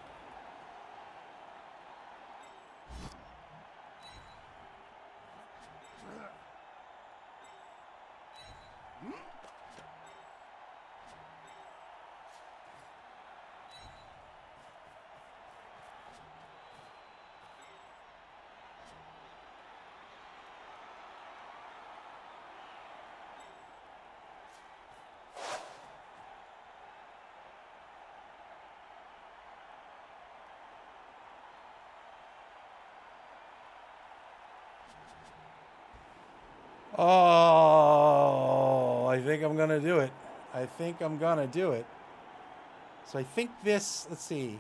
Oh, I think I'm going to do it. I think I'm going to do it. So I think this, let's see.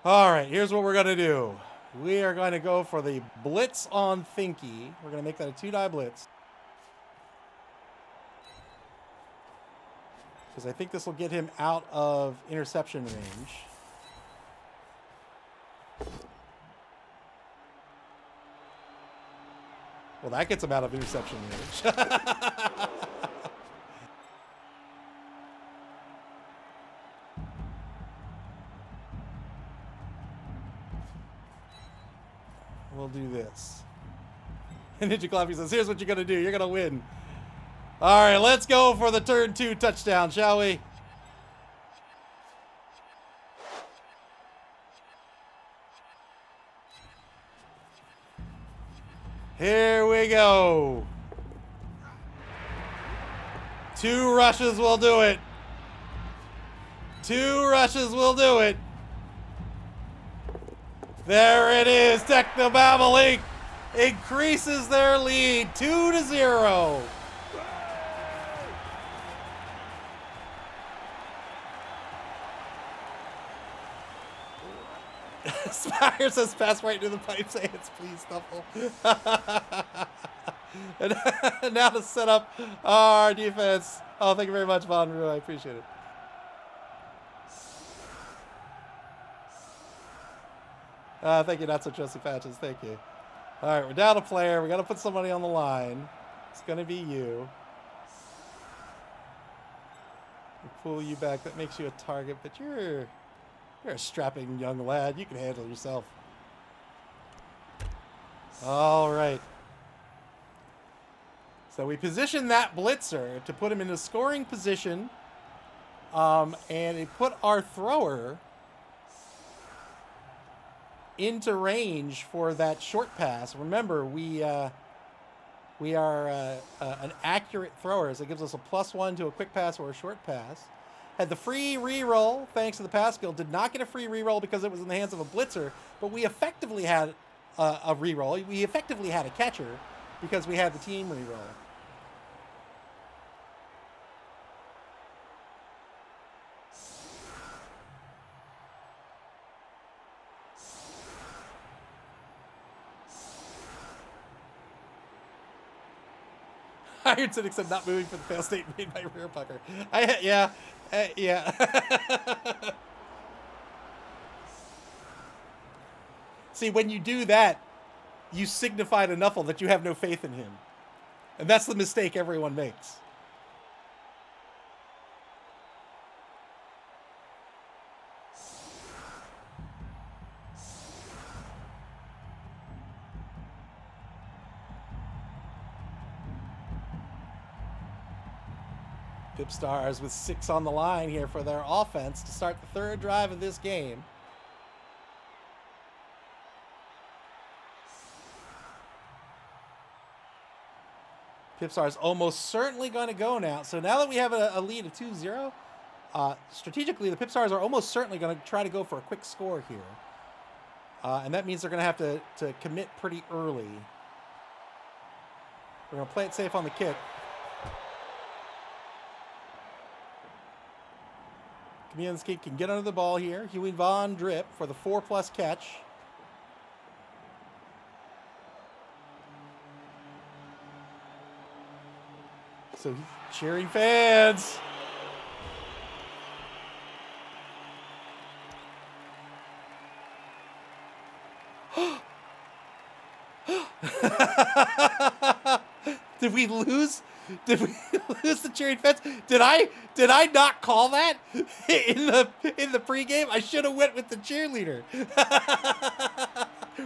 All right, here's what we're going to do. We are going to go for the blitz on Thinky. We're going to make that a 2-die blitz. Because I think this will get him out of interception range. Well, that gets him out of interception range. We'll do this. And Ninja Clappy says, here's what you're going to do. You're going to win. All right, let's go for the turn 2 touchdown, shall we? Here we go. 2 rushes will do it. 2 rushes will do it. There it is. Technobabble increases their lead 2-0. Spire says pass right into the pipe's hands, please, Snuffle. And now to set up our defense. Oh, thank you very much, Von Rue. I appreciate it. Thank you, Not So Trusty Patches. Thank you. All right, we're down a player. We got to put somebody on the line. It's going to be you. We'll pull you back. That makes you a target, but you're a strapping young lad. You can handle yourself. All right. So we position that blitzer to put him in a scoring position, and it put our thrower into range for that short pass. Remember, we are an accurate thrower, so it gives us a +1 to a quick pass or a short pass. Had the free reroll thanks to the pass skill. Did not get a free reroll because it was in the hands of a blitzer, but we effectively had a reroll. We effectively had a catcher because we had the team reroll. Iron Cynic said not moving for the fail state made by rear pucker. Yeah. See, when you do that, you signify to Nuffle that you have no faith in him. And that's the mistake everyone makes. PipStars with 6 on the line here for their offense to start the 3rd drive of this game. PipStars almost certainly going to go now. So now that we have a lead of 2-0, strategically the PipStars are almost certainly going to try to go for a quick score here. And that means they're going to have to commit pretty early. We're going to play it safe on the kick. Kamienski can get under the ball here. Huey Von Drip for the 4+ catch. So cheering fans. Did we lose? Did we lose the cheering fans? Did I not call that in the pregame? I should have went with the cheerleader.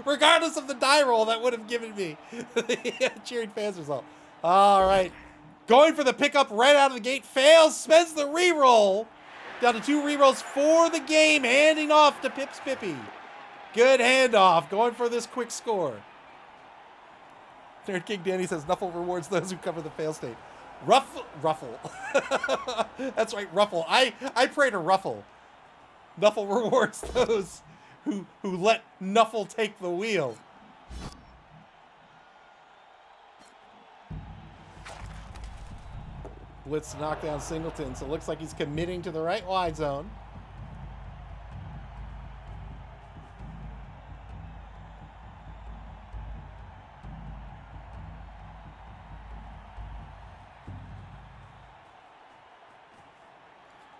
Regardless of the die roll, that would have given me the cheering fans result. All right. Going for the pickup right out of the gate. Fails. Spends the reroll. Down to 2 rerolls for the game. Handing off to Pips Pippy. Good handoff. Going for this quick score. Nerd King Danny says, Nuffle rewards those who cover the fail state. Ruffle. That's right, Ruffle. I pray to Ruffle. Nuffle rewards those who let Nuffle take the wheel. Blitz knockdown Singleton, so it looks like he's committing to the right wide zone.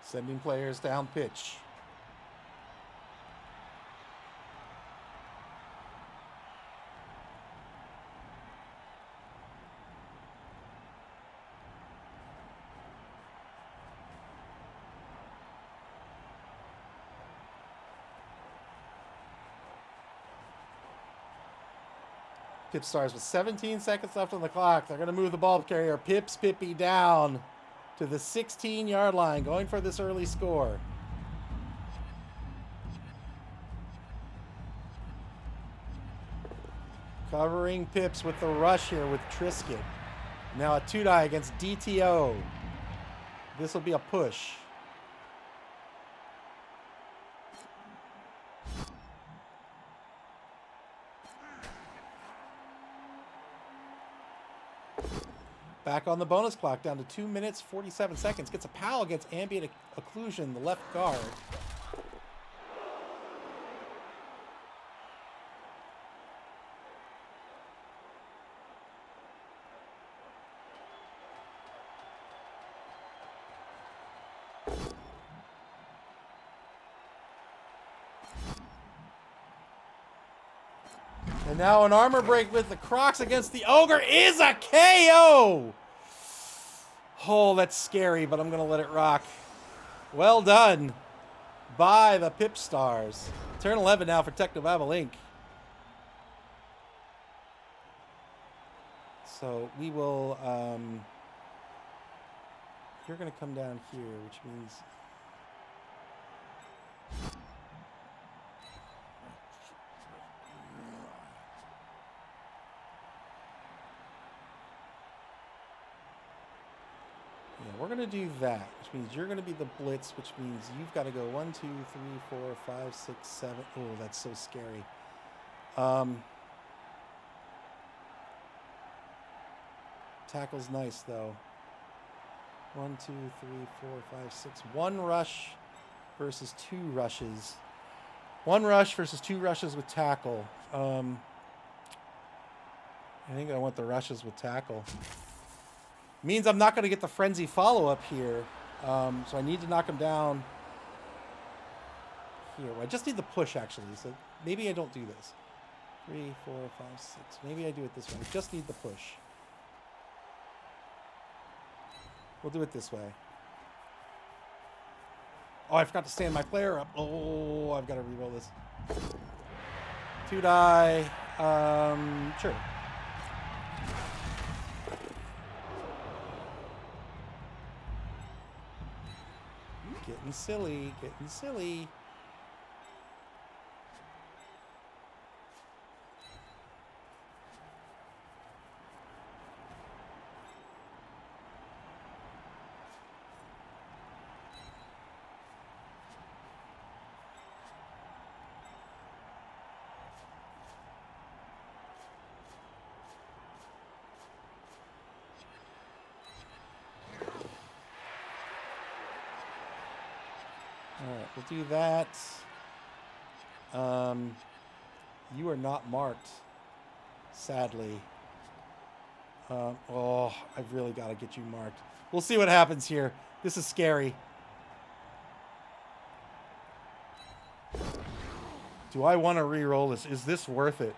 Sending players down pitch. PipStars with 17 seconds left on the clock. They're going to move the ball carrier. Pips Pippy down to the 16-yard line, going for this early score. Covering Pips with the rush here with Trisket. Now a 2-die against DTO. This will be a push. Back on the bonus clock, down to 2 minutes, 47 seconds. Gets a pal against ambient occlusion, the left guard. And now an armor break with the Crocs against the Ogre is a KO! Oh, that's scary, but I'm going to let it rock. Well done by the PipStars. Turn 11 now for Technobabble Inc. So we will... you're going to come down here, which means... Yeah, we're going to do that, which means you're going to be the blitz, which means you've got to go 1, 2, 3, 4, 5, 6, 7. Oh, that's so scary. Tackle's nice, though. 1, 2, 3, 4, 5, 6. 1 rush versus 2 rushes. 1 rush versus 2 rushes with tackle. I think I want the rushes with tackle. Means I'm not going to get the frenzy follow-up here. So I need to knock him down here. I just need the push, actually. So maybe I don't do this. 3, 4, 5, 6. Maybe I do it this way. I just need the push. We'll do it this way. Oh, I forgot to stand my player up. Oh, I've got to reroll this. 2-die. Sure. Getting silly, getting silly. Alright, we'll do that. You are not marked, sadly. Oh, I've really got to get you marked. We'll see what happens here. This is scary. Do I want to re-roll this? Is this worth it?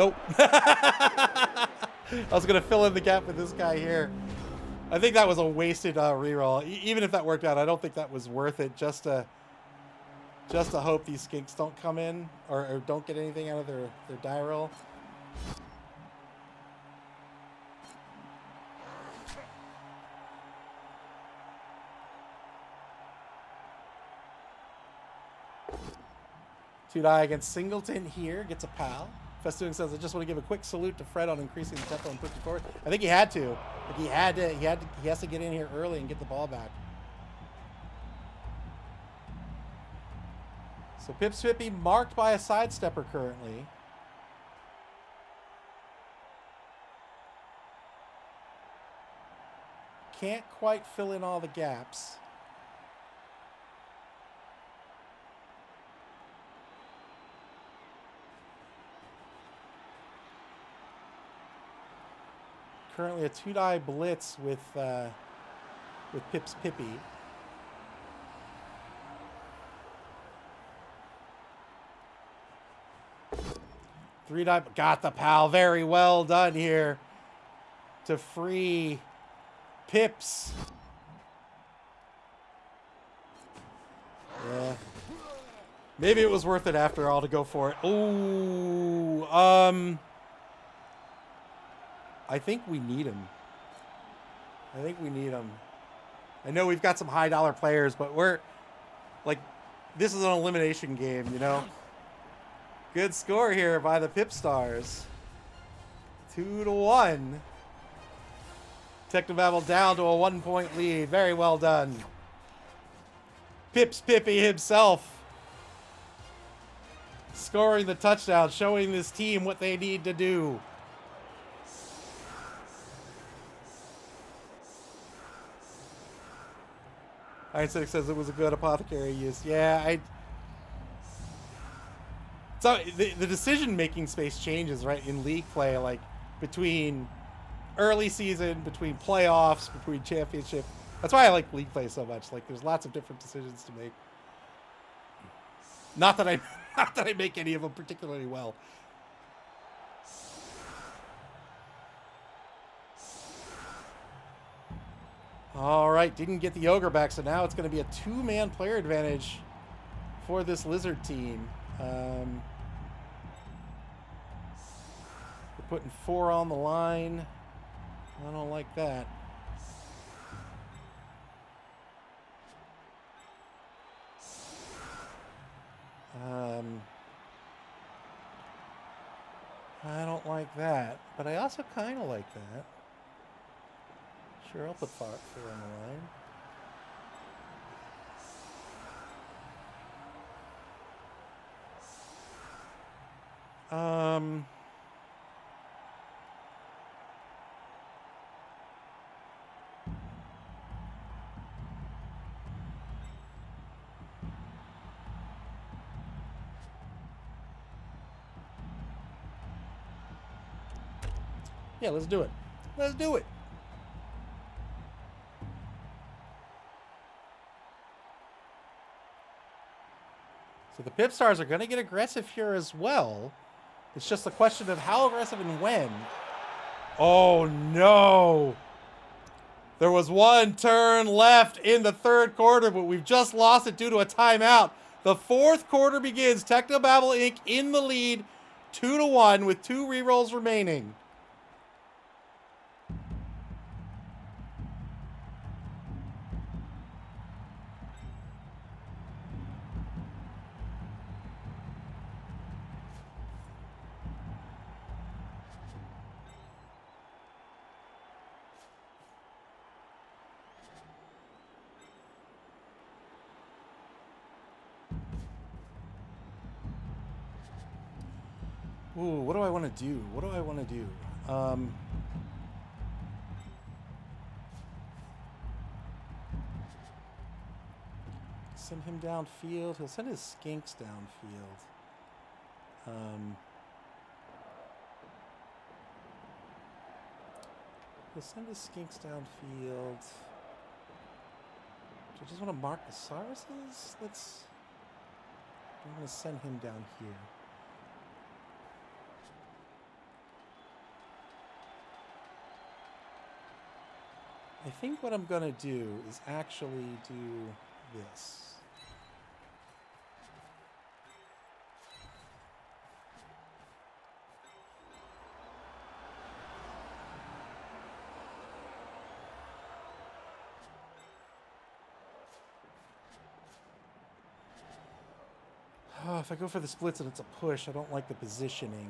Nope. I was going to fill in the gap with this guy here. I think that was a wasted reroll. Even if that worked out, I don't think that was worth it. Just to hope these skinks don't come in or don't get anything out of their die roll. Two die against Singleton here. Gets a pal. Festoon says, I just want to give a quick salute to Fred on increasing the tempo and pushing forward. I think he had to. Like he has to get in here early and get the ball back. So Pipswippy marked by a sidestepper currently. Can't quite fill in all the gaps. Currently a 2-die blitz with Pips Pippy. Three-die, got the pal. Very well done here to free Pips. Yeah. Maybe it was worth it after all to go for it. Ooh, I think we need him. I know we've got some high dollar players, but we're like, this is an elimination game, you know? Good score here by the PipStars. 2-1. Technobabble down to a 1-point lead. Very well done. Pips Pippy himself scoring the touchdown, showing this team what they need to do. Einstein says it was a good apothecary use. Yeah, so the decision-making space changes, right, in league play, like between early season, between playoffs, between championship. That's why I like league play so much. Like, there's lots of different decisions to make. Not that I make any of them particularly well. All right, didn't get the ogre back, so now it's going to be a 2-man player advantage for this lizard team. We're putting 4 on the line. I don't like that. I don't like that, but I also kind of like that. Sure, I'll put 4 on the line. Yeah, let's do it. Let's do it. So the PipStars are going to get aggressive here as well. It's just a question of how aggressive and when. Oh, no. There was 1 turn left in the 3rd quarter, but we've just lost it due to a timeout. The 4th quarter begins. Technobabble Inc. in the lead, 2-1 with 2 rerolls remaining. Ooh, what do I want to do? What do I want to do? Send him downfield. He'll send his skinks downfield. He'll send his skinks downfield. Do I just want to mark the Sarses? I'm going to send him down here. I think what I'm going to do is actually do this. Oh, if I go for the splits and it's a push, I don't like the positioning.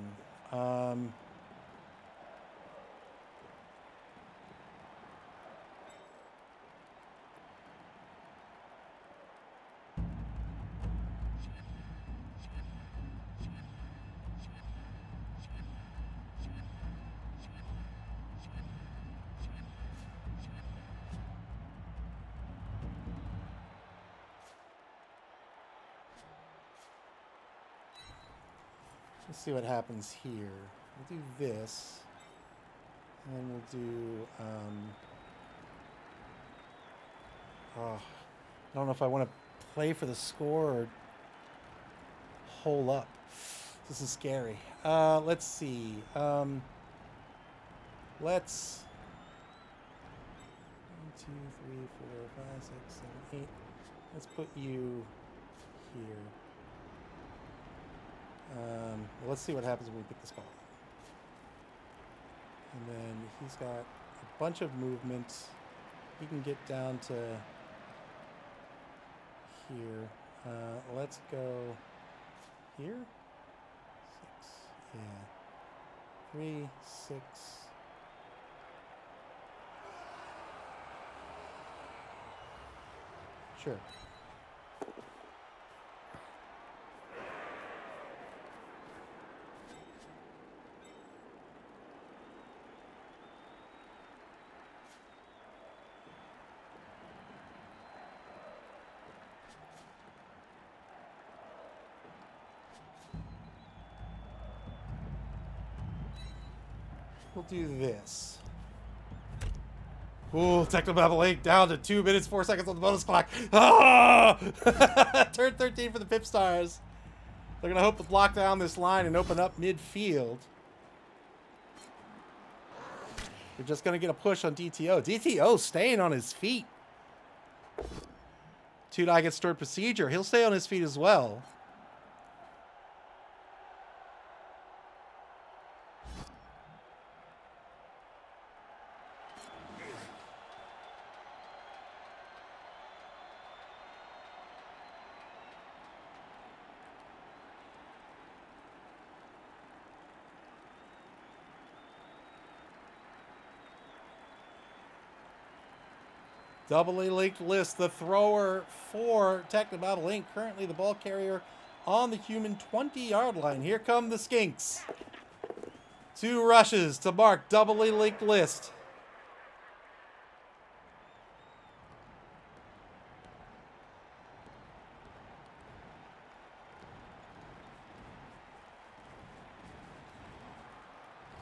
Let's see what happens here. We'll do this. And then we'll do... I don't know if I want to play for the score or hole up. This is scary. Let's see. Let's... 1, 2, 3, 4, 5, 6, 7, 8. Let's put you here. Let's see what happens when we pick this ball. And then he's got a bunch of movement. He can get down to here. Let's go here. 6. Yeah. 3, 6. Sure. We'll do this. Ooh, Technobabble Link down to 2 minutes, 4 seconds on the bonus clock. Ah! Turn 13 for the PipStars. They're going to hope to block down this line and open up midfield. They're just going to get a push on DTO. DTO staying on his feet. 2-die gets stored procedure. He'll stay on his feet as well. Doubly linked list, the thrower for Technobabble Inc. Currently the ball carrier on the human 20-yard line. Here come the Skinks. 2 rushes to mark doubly linked list.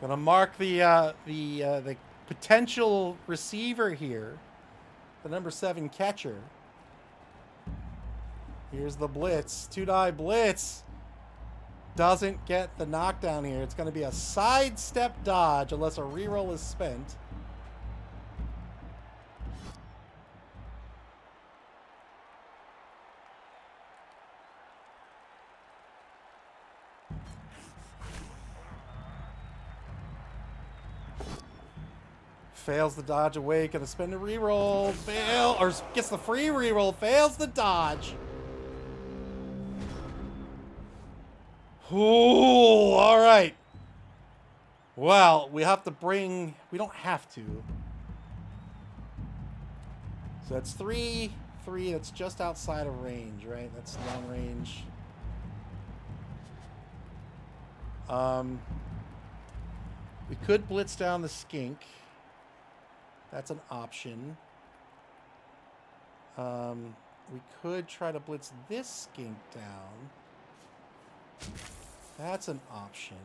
Gonna mark the potential receiver here. The number 7 catcher. Here's the blitz. 2-die blitz. Doesn't get the knockdown here. It's going to be a sidestep dodge unless a reroll is spent. Fails the dodge away. Gonna spend a reroll. Fail. Or gets the free reroll. Fails the dodge. Ooh, all right. Well, we have to bring... We don't have to. So that's 3. That's just outside of range, right? That's long range. We could blitz down the skink. That's an option. We could try to blitz this skink down. That's an option.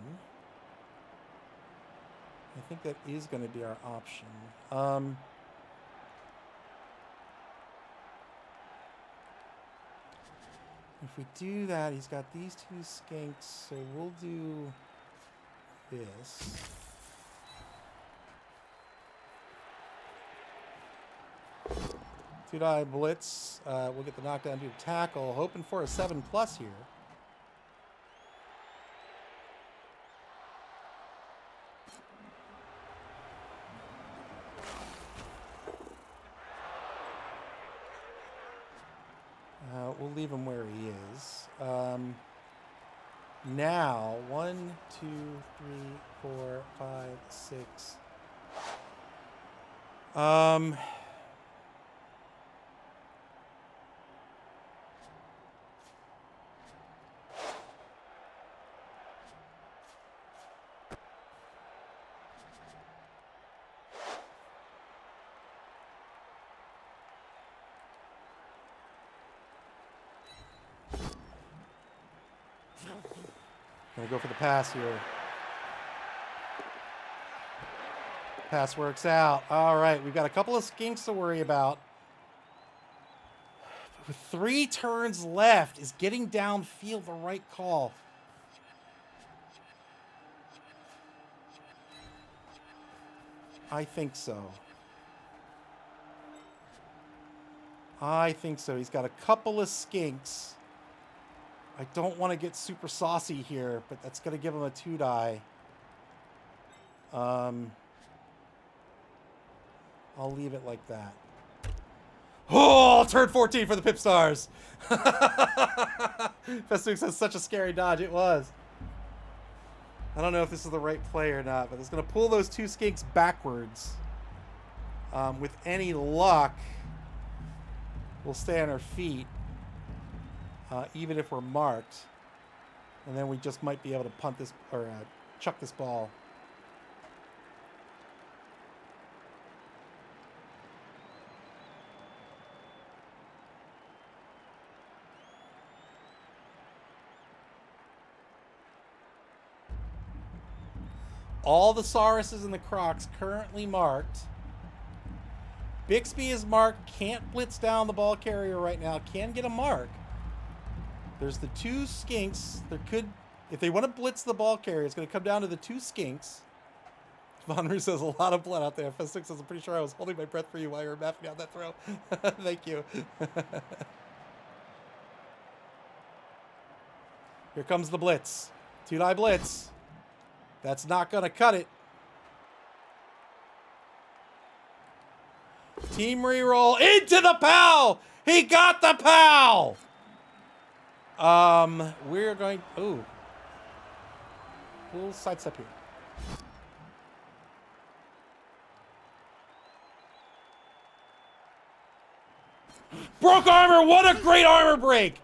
I think that is going to be our option. If we do that, he's got these 2 skinks, so we'll do this. 2-die blitz. We'll get the knockdown due to tackle. Hoping for a 7+ here. We'll leave him where he is. Now, 1, 2, 3, 4, 5, 6. Gonna go for the pass here. Pass works out. All right, we've got a couple of skinks to worry about. With 3 turns left, is getting downfield the right call? I think so. I think so. He's got a couple of skinks. I don't want to get super saucy here, but that's going to give him a 2-die. I'll leave it like that. Oh, turn 14 for the PipStars. Festook says such a scary dodge. It was. I don't know if this is the right play or not, but it's going to pull those 2 skinks backwards. With any luck, we'll stay on our feet. Even if we're marked, and then we just might be able to punt this or chuck this ball. All the Sauruses and the Crocs currently marked. Bixby is marked, can't blitz down the ball carrier right now, can get a mark. There's the 2 skinks. There could, if they want to blitz the ball carrier, it's going to come down to the 2 skinks. Von Roo says a lot of blood out there. Festook says, I'm pretty sure I was holding my breath for you while you were mapping out that throw. Thank you. Here comes the blitz. 2-die blitz. That's not going to cut it. Team reroll into the POW. He got the POW. We're going. Ooh. We'll sidestep here. Broke armor. What a great armor break.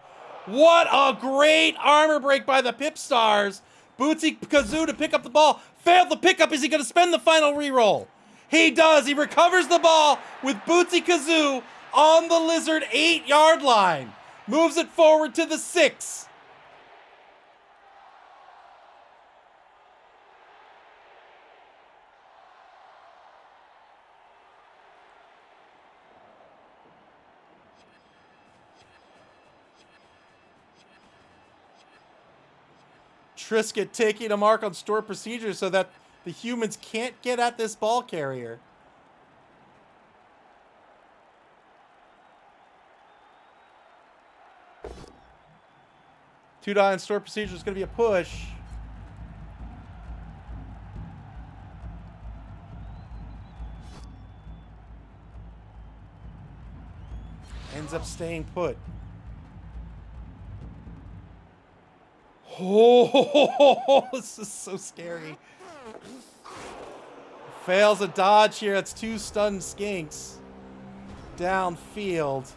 What a great armor break by the PipStars. Bootsy Kazoo to pick up the ball. Failed the pickup. Is he going to spend the final reroll? He does. He recovers the ball with Bootsy Kazoo on the Lizard 8-yard line. Moves it forward to the 6. Trisket taking a mark on store procedure so that the humans can't get at this ball carrier. Two-die and store procedure is going to be a push. Ends up staying put. Oh, this is so scary. Fails a dodge here. That's 2 stunned skinks. Downfield.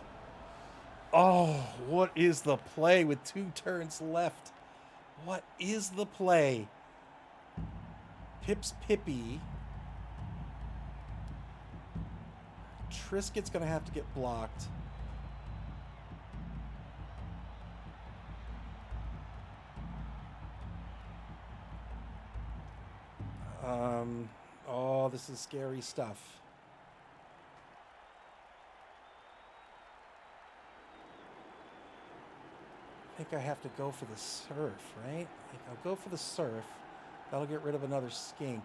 Oh, what is the play with 2 turns left? What is the play? Pip's Pippy. Trisket's going to have to get blocked. Oh, this is scary stuff. I think I have to go for the surf, right? I'll go for the surf. That'll get rid of another skink.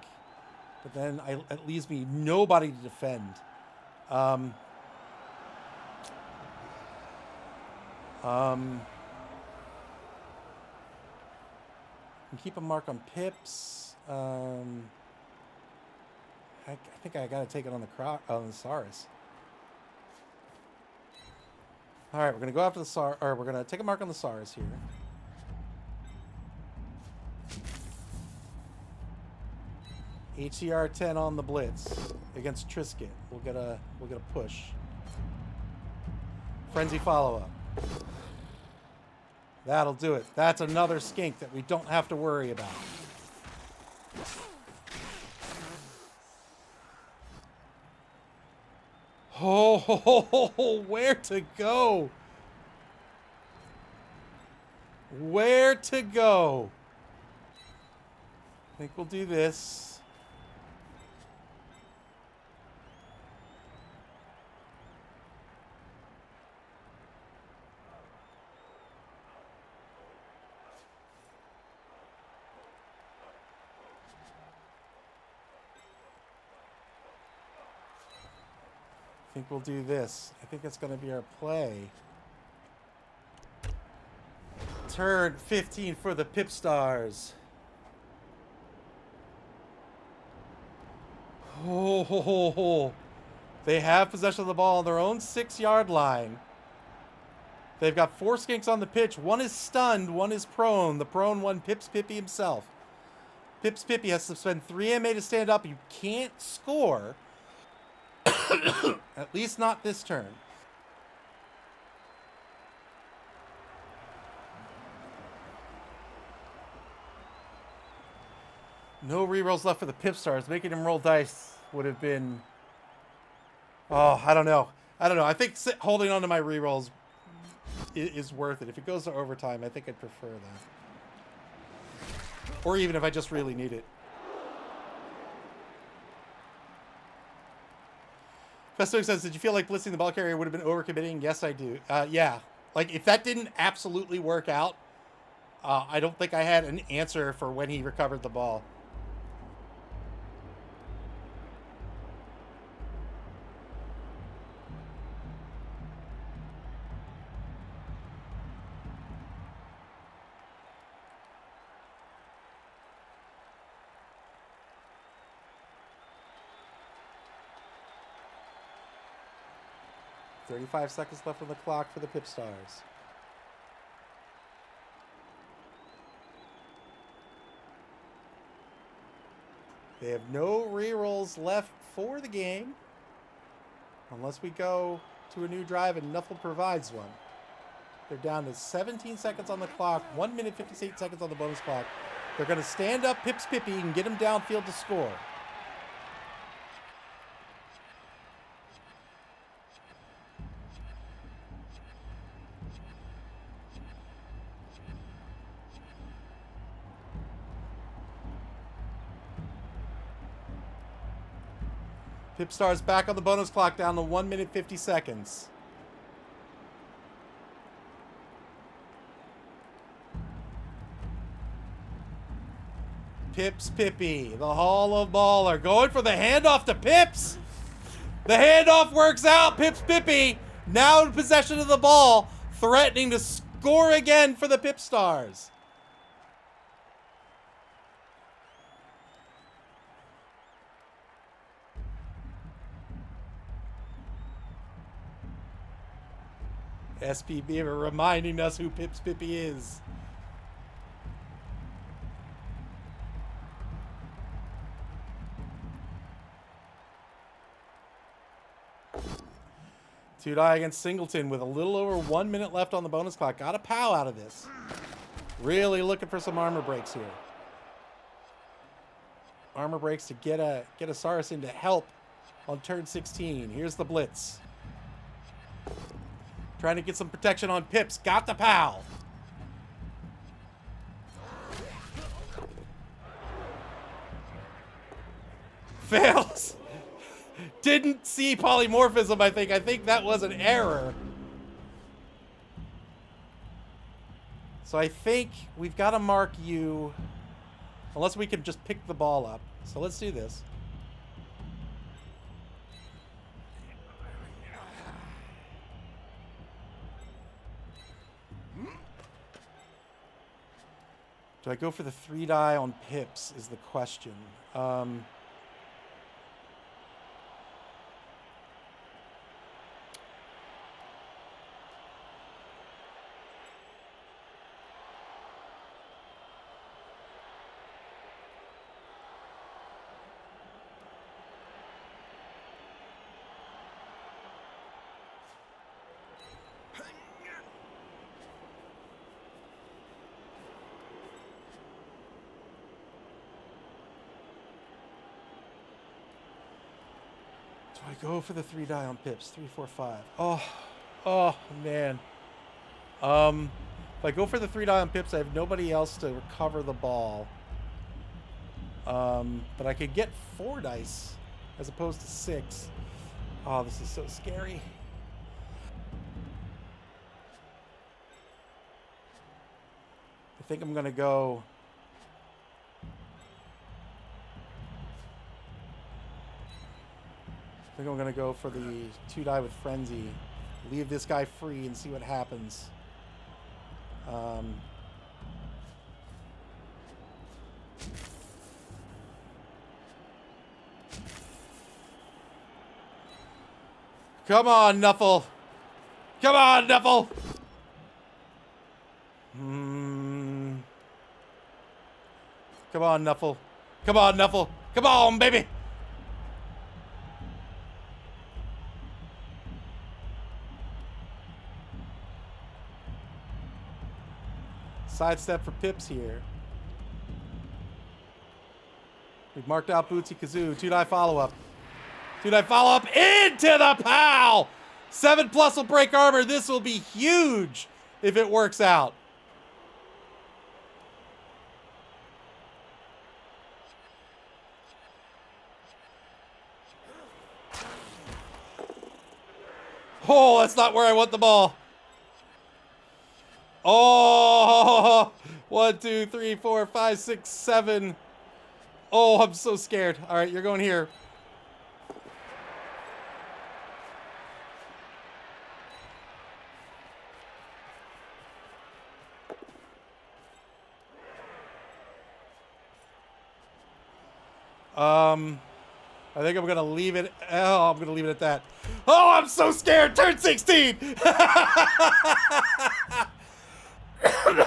But then it leaves me nobody to defend. Um, keep a mark on pips. I think I gotta take it on the Saurus. All right, we're gonna go after the or we're gonna take a mark on the Saurus here. HCR 10 on the Blitz against Trisket. We'll get a push. Frenzy follow-up. That'll do it. That's another skink that we don't have to worry about. Oh, where to go? Where to go? I think we'll do this. I think we'll do this. I think that's going to be our play. Turn 15 for the PipStars. Oh, they have possession of the ball on their own 6-yard line. They've got 4 skinks on the pitch. One is stunned, one is prone. The prone one, Pips Pippy himself. Pips Pippy has to spend 3 MA to stand up. You can't score. At least not this turn. No rerolls left for the PipStars. Making him roll dice would have been... Oh, I don't know. I think holding on to my rerolls is worth it. If it goes to overtime, I think I'd prefer that. Or even if I just really need it. Festoic says, did you feel like blitzing the ball carrier would have been overcommitting? Yes, I do. Yeah. Like, if that didn't absolutely work out, I don't think I had an answer for when he recovered the ball. .35 seconds left on the clock for the PipStars. They have no rerolls left for the game. Unless we go to a new drive and Nuffle provides one. They're down to 17 seconds on the clock. 1 minute, 58 seconds on the bonus clock. They're going to stand up Pips Pippy and get him downfield to score. PipStars back on the bonus clock, down to 1 minute, 50 seconds. Pips Pippy, the Hall of Baller, going for the handoff to Pips. The handoff works out. Pips Pippy now in possession of the ball, threatening to score again for the PipStars. SP Beaver reminding us who Pips Pippy is. Tudai against Singleton with a little over 1 minute left on the bonus clock. Got a POW out of this. Really looking for some armor breaks here. Armor breaks to get a Saurus in to help on turn 16. Here's the blitz. Trying to get some protection on Pips. Got the POW. Fails. Didn't see polymorphism, I think. I think that was an error. So I think we've got to mark you. Unless we can just pick the ball up. So let's do this. Do I go for the 3-die on pips is the question. Do I go for the 3-die on pips? 3, 4, 5. Oh man. If I go for the 3-die on pips, I have nobody else to recover the ball. But I could get 4 dice as opposed to 6. Oh, this is so scary. I think I'm gonna go. I think I'm gonna go for the 2-die with Frenzy. Leave this guy free and see what happens. Come on, Nuffle. Come on, Nuffle. Come on, Nuffle. Come on, Nuffle. Come on, baby. Sidestep for pips here. We've marked out Bootsy Kazoo. 2-die follow-up. 2-die follow-up into the POW! 7+ will break armor. This will be huge if it works out. Oh, that's not where I want the ball. Oh, 1, 2, 3, 4, 5, 6, 7. Oh, I'm so scared. All right, you're going here. I think I'm gonna leave it. Oh, I'm gonna leave it at that. Oh, I'm so scared. Turn 16.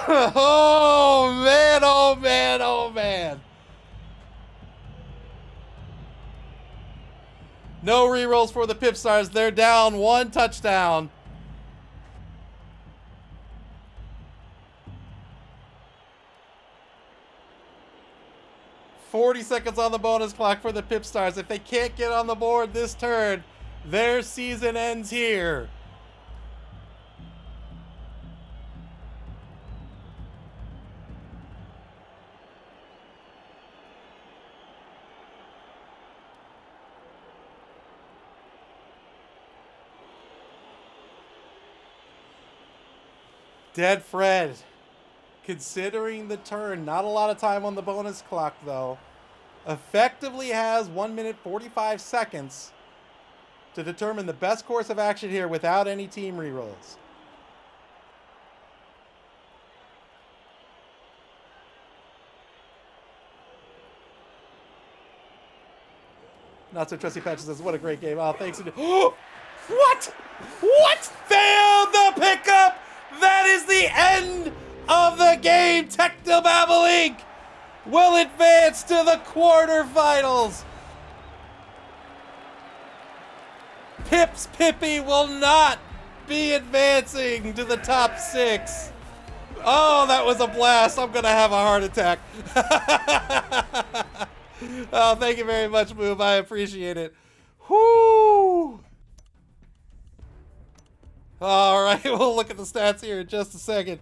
Oh man! Oh man! Oh man! No rerolls for the PipStars. They're down 1 touchdown. $40 seconds on the bonus clock for the PipStars. If they can't get on the board this turn, their season ends here. Dead Fred. Considering the turn, not a lot of time on the bonus clock though. Effectively has 1 minute 45 seconds to determine the best course of action here without any team rerolls. Not so trusty Patches says, what a great game. Oh, thanks. Oh, what? What? Failed the pickup! That is the end of the game. Technobabble Inc. will advance to the quarterfinals. Pips Pippy will not be advancing to the top 6. Oh, that was a blast. I'm going to have a heart attack. Oh, thank you very much, Boom. I appreciate it. Whoo! All right, we'll look at the stats here in just a second.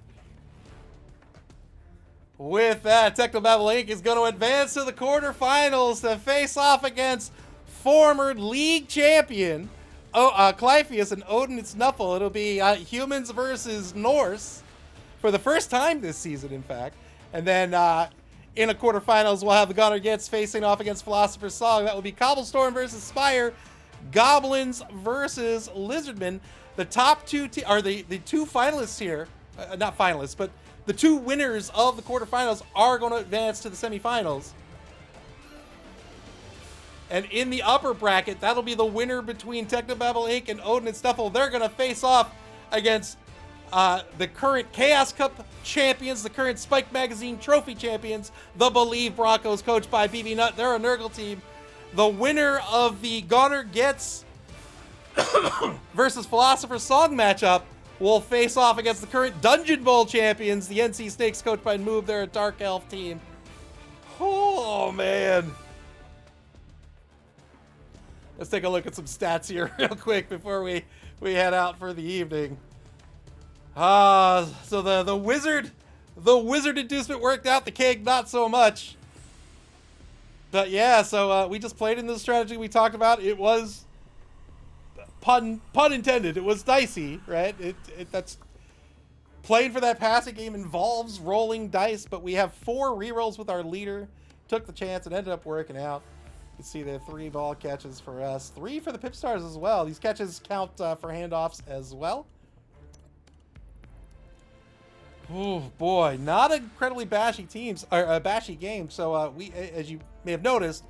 With that, Technobabble Inc. is going to advance to the quarterfinals to face off against former league champion Clypheus and Odin Snuffle. It'll be humans versus Norse for the first time this season, in fact. And then in the quarterfinals, we'll have the Gunner Gets facing off against Philosopher's Song. That will be Cobblestorm versus Spire, Goblins versus Lizardmen. The top two are the two finalists here, not finalists, but the two winners of the quarterfinals are going to advance to the semifinals. And in the upper bracket, that'll be the winner between Technobabble Inc. and Odin and Snuffle. They're going to face off against the current Chaos Cup champions, the current Spike Magazine trophy champions, the Believe Broncos, coached by BB Nutt. They're a Nurgle team. The winner of the Goner Gets versus Philosopher's Song matchup will face off against the current Dungeon Bowl champions, the NC Snakes, coached by Move. They're a Dark Elf team. Oh, man. Let's take a look at some stats here real quick before we head out for the evening. So the wizard inducement worked out, the keg not so much. But yeah, so we just played in the strategy we talked about. It was pun intended. It was dicey, right? That's playing for that passing game involves rolling dice, but we have 4 rerolls with our leader. Took the chance and ended up working out. You see there 3 ball catches for us, 3 for the PipStars as well. These catches count for handoffs as well. Oh boy, not incredibly bashy teams or bashy game. So we, as you may have noticed,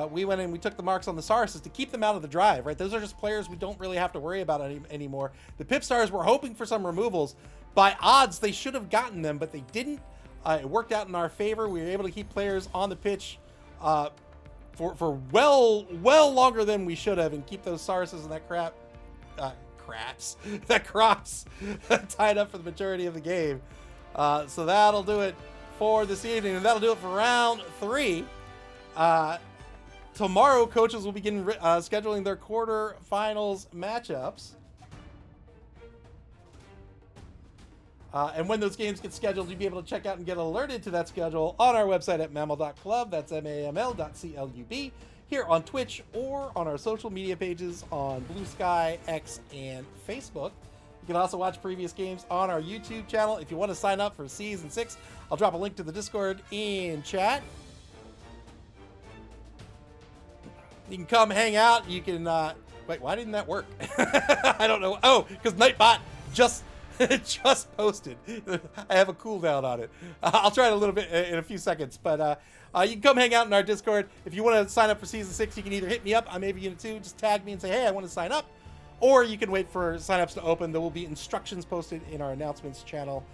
we went and we took the marks on the Sarses to keep them out of the drive. Right, those are just players we don't really have to worry about anymore. The PipStars were hoping for some removals. By odds, they should have gotten them, but they didn't. It worked out in our favor. We were able to keep players on the pitch for well longer than we should have, and keep those Sarses and that crops tied up for the majority of the game. So that'll do it for this evening, and that'll do it for round 3. Tomorrow, coaches will begin scheduling their quarterfinals matchups. And when those games get scheduled, you'll be able to check out and get alerted to that schedule on our website at maml.club. That's MAML.CLUB. Here on Twitch or on our social media pages on Blue Sky, X, and Facebook. You can also watch previous games on our YouTube channel. If you want to sign up for Season 6, I'll drop a link to the Discord in chat. You can come hang out. You can... wait, why didn't that work? I don't know. Oh, because Nightbot just posted. I have a cooldown on it. I'll try it a little bit in a few seconds, but you can come hang out in our Discord. If you want to sign up for Season 6, you can either hit me up on Maybe Unit 2, just tag me and say, hey, I want to sign up, or you can wait for signups to open. There will be instructions posted in our announcements channel.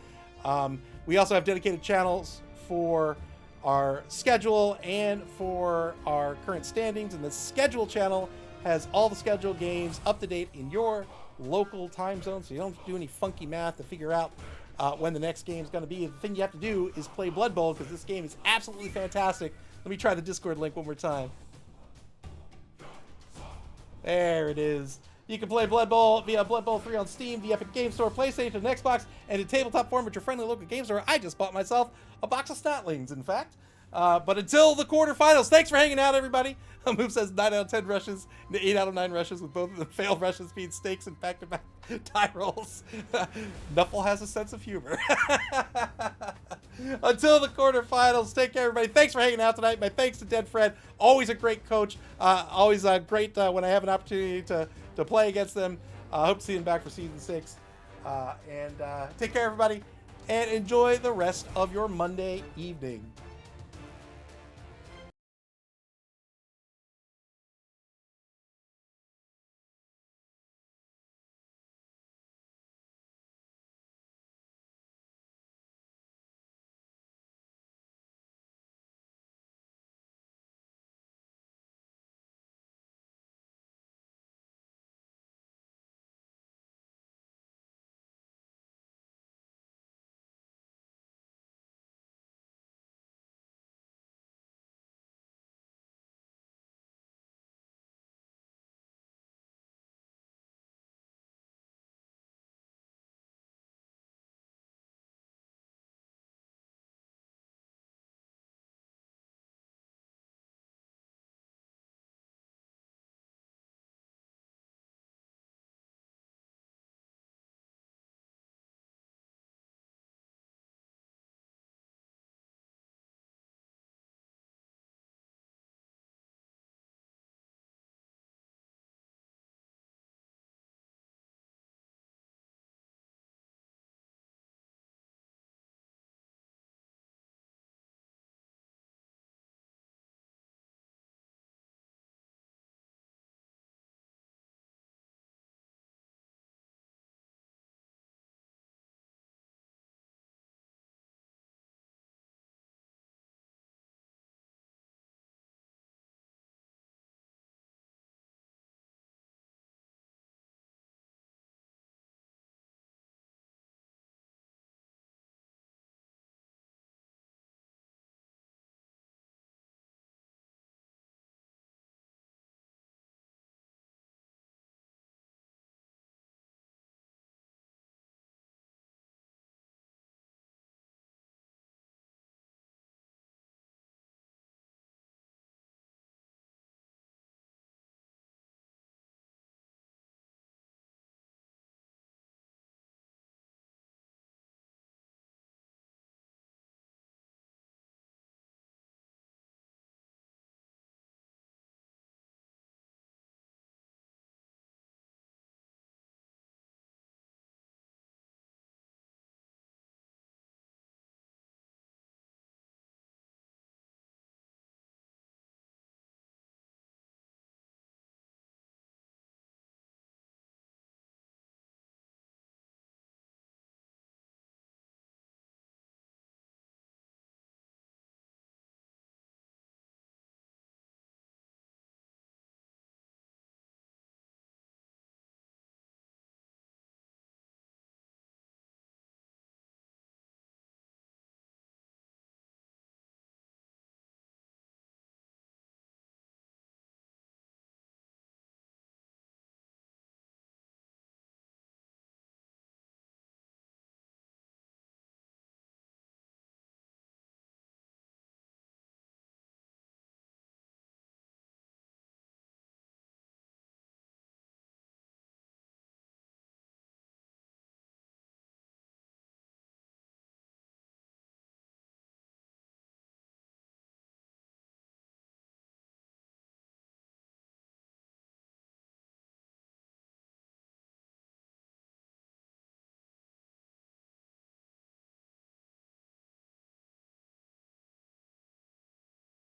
We also have dedicated channels for our schedule and for our current standings, and the schedule channel has all the scheduled games up to date in your local time zone, so you don't have to do any funky math to figure out when the next game is going to be. The thing you have to do is play Blood Bowl, because this game is absolutely fantastic. Let me try the Discord link one more time. There it is. You can play Blood Bowl via Blood Bowl 3 on Steam, the Epic Game Store, PlayStation, and Xbox, and in tabletop form at your friendly local game store. I just bought myself a box of Snatlings, in fact. But until the quarterfinals, thanks for hanging out, everybody. Move says 9 out of 10 rushes, 8 out of 9 rushes, with both of the failed rushes being stakes and back-to-back die rolls. Nuffle has a sense of humor. Until the quarterfinals, take care, everybody. Thanks for hanging out tonight. My thanks to Dead Fred. Always a great coach. Always great when I have an opportunity to play against them. Hope to see them back for Season 6. And take care, everybody, and enjoy the rest of your Monday evening.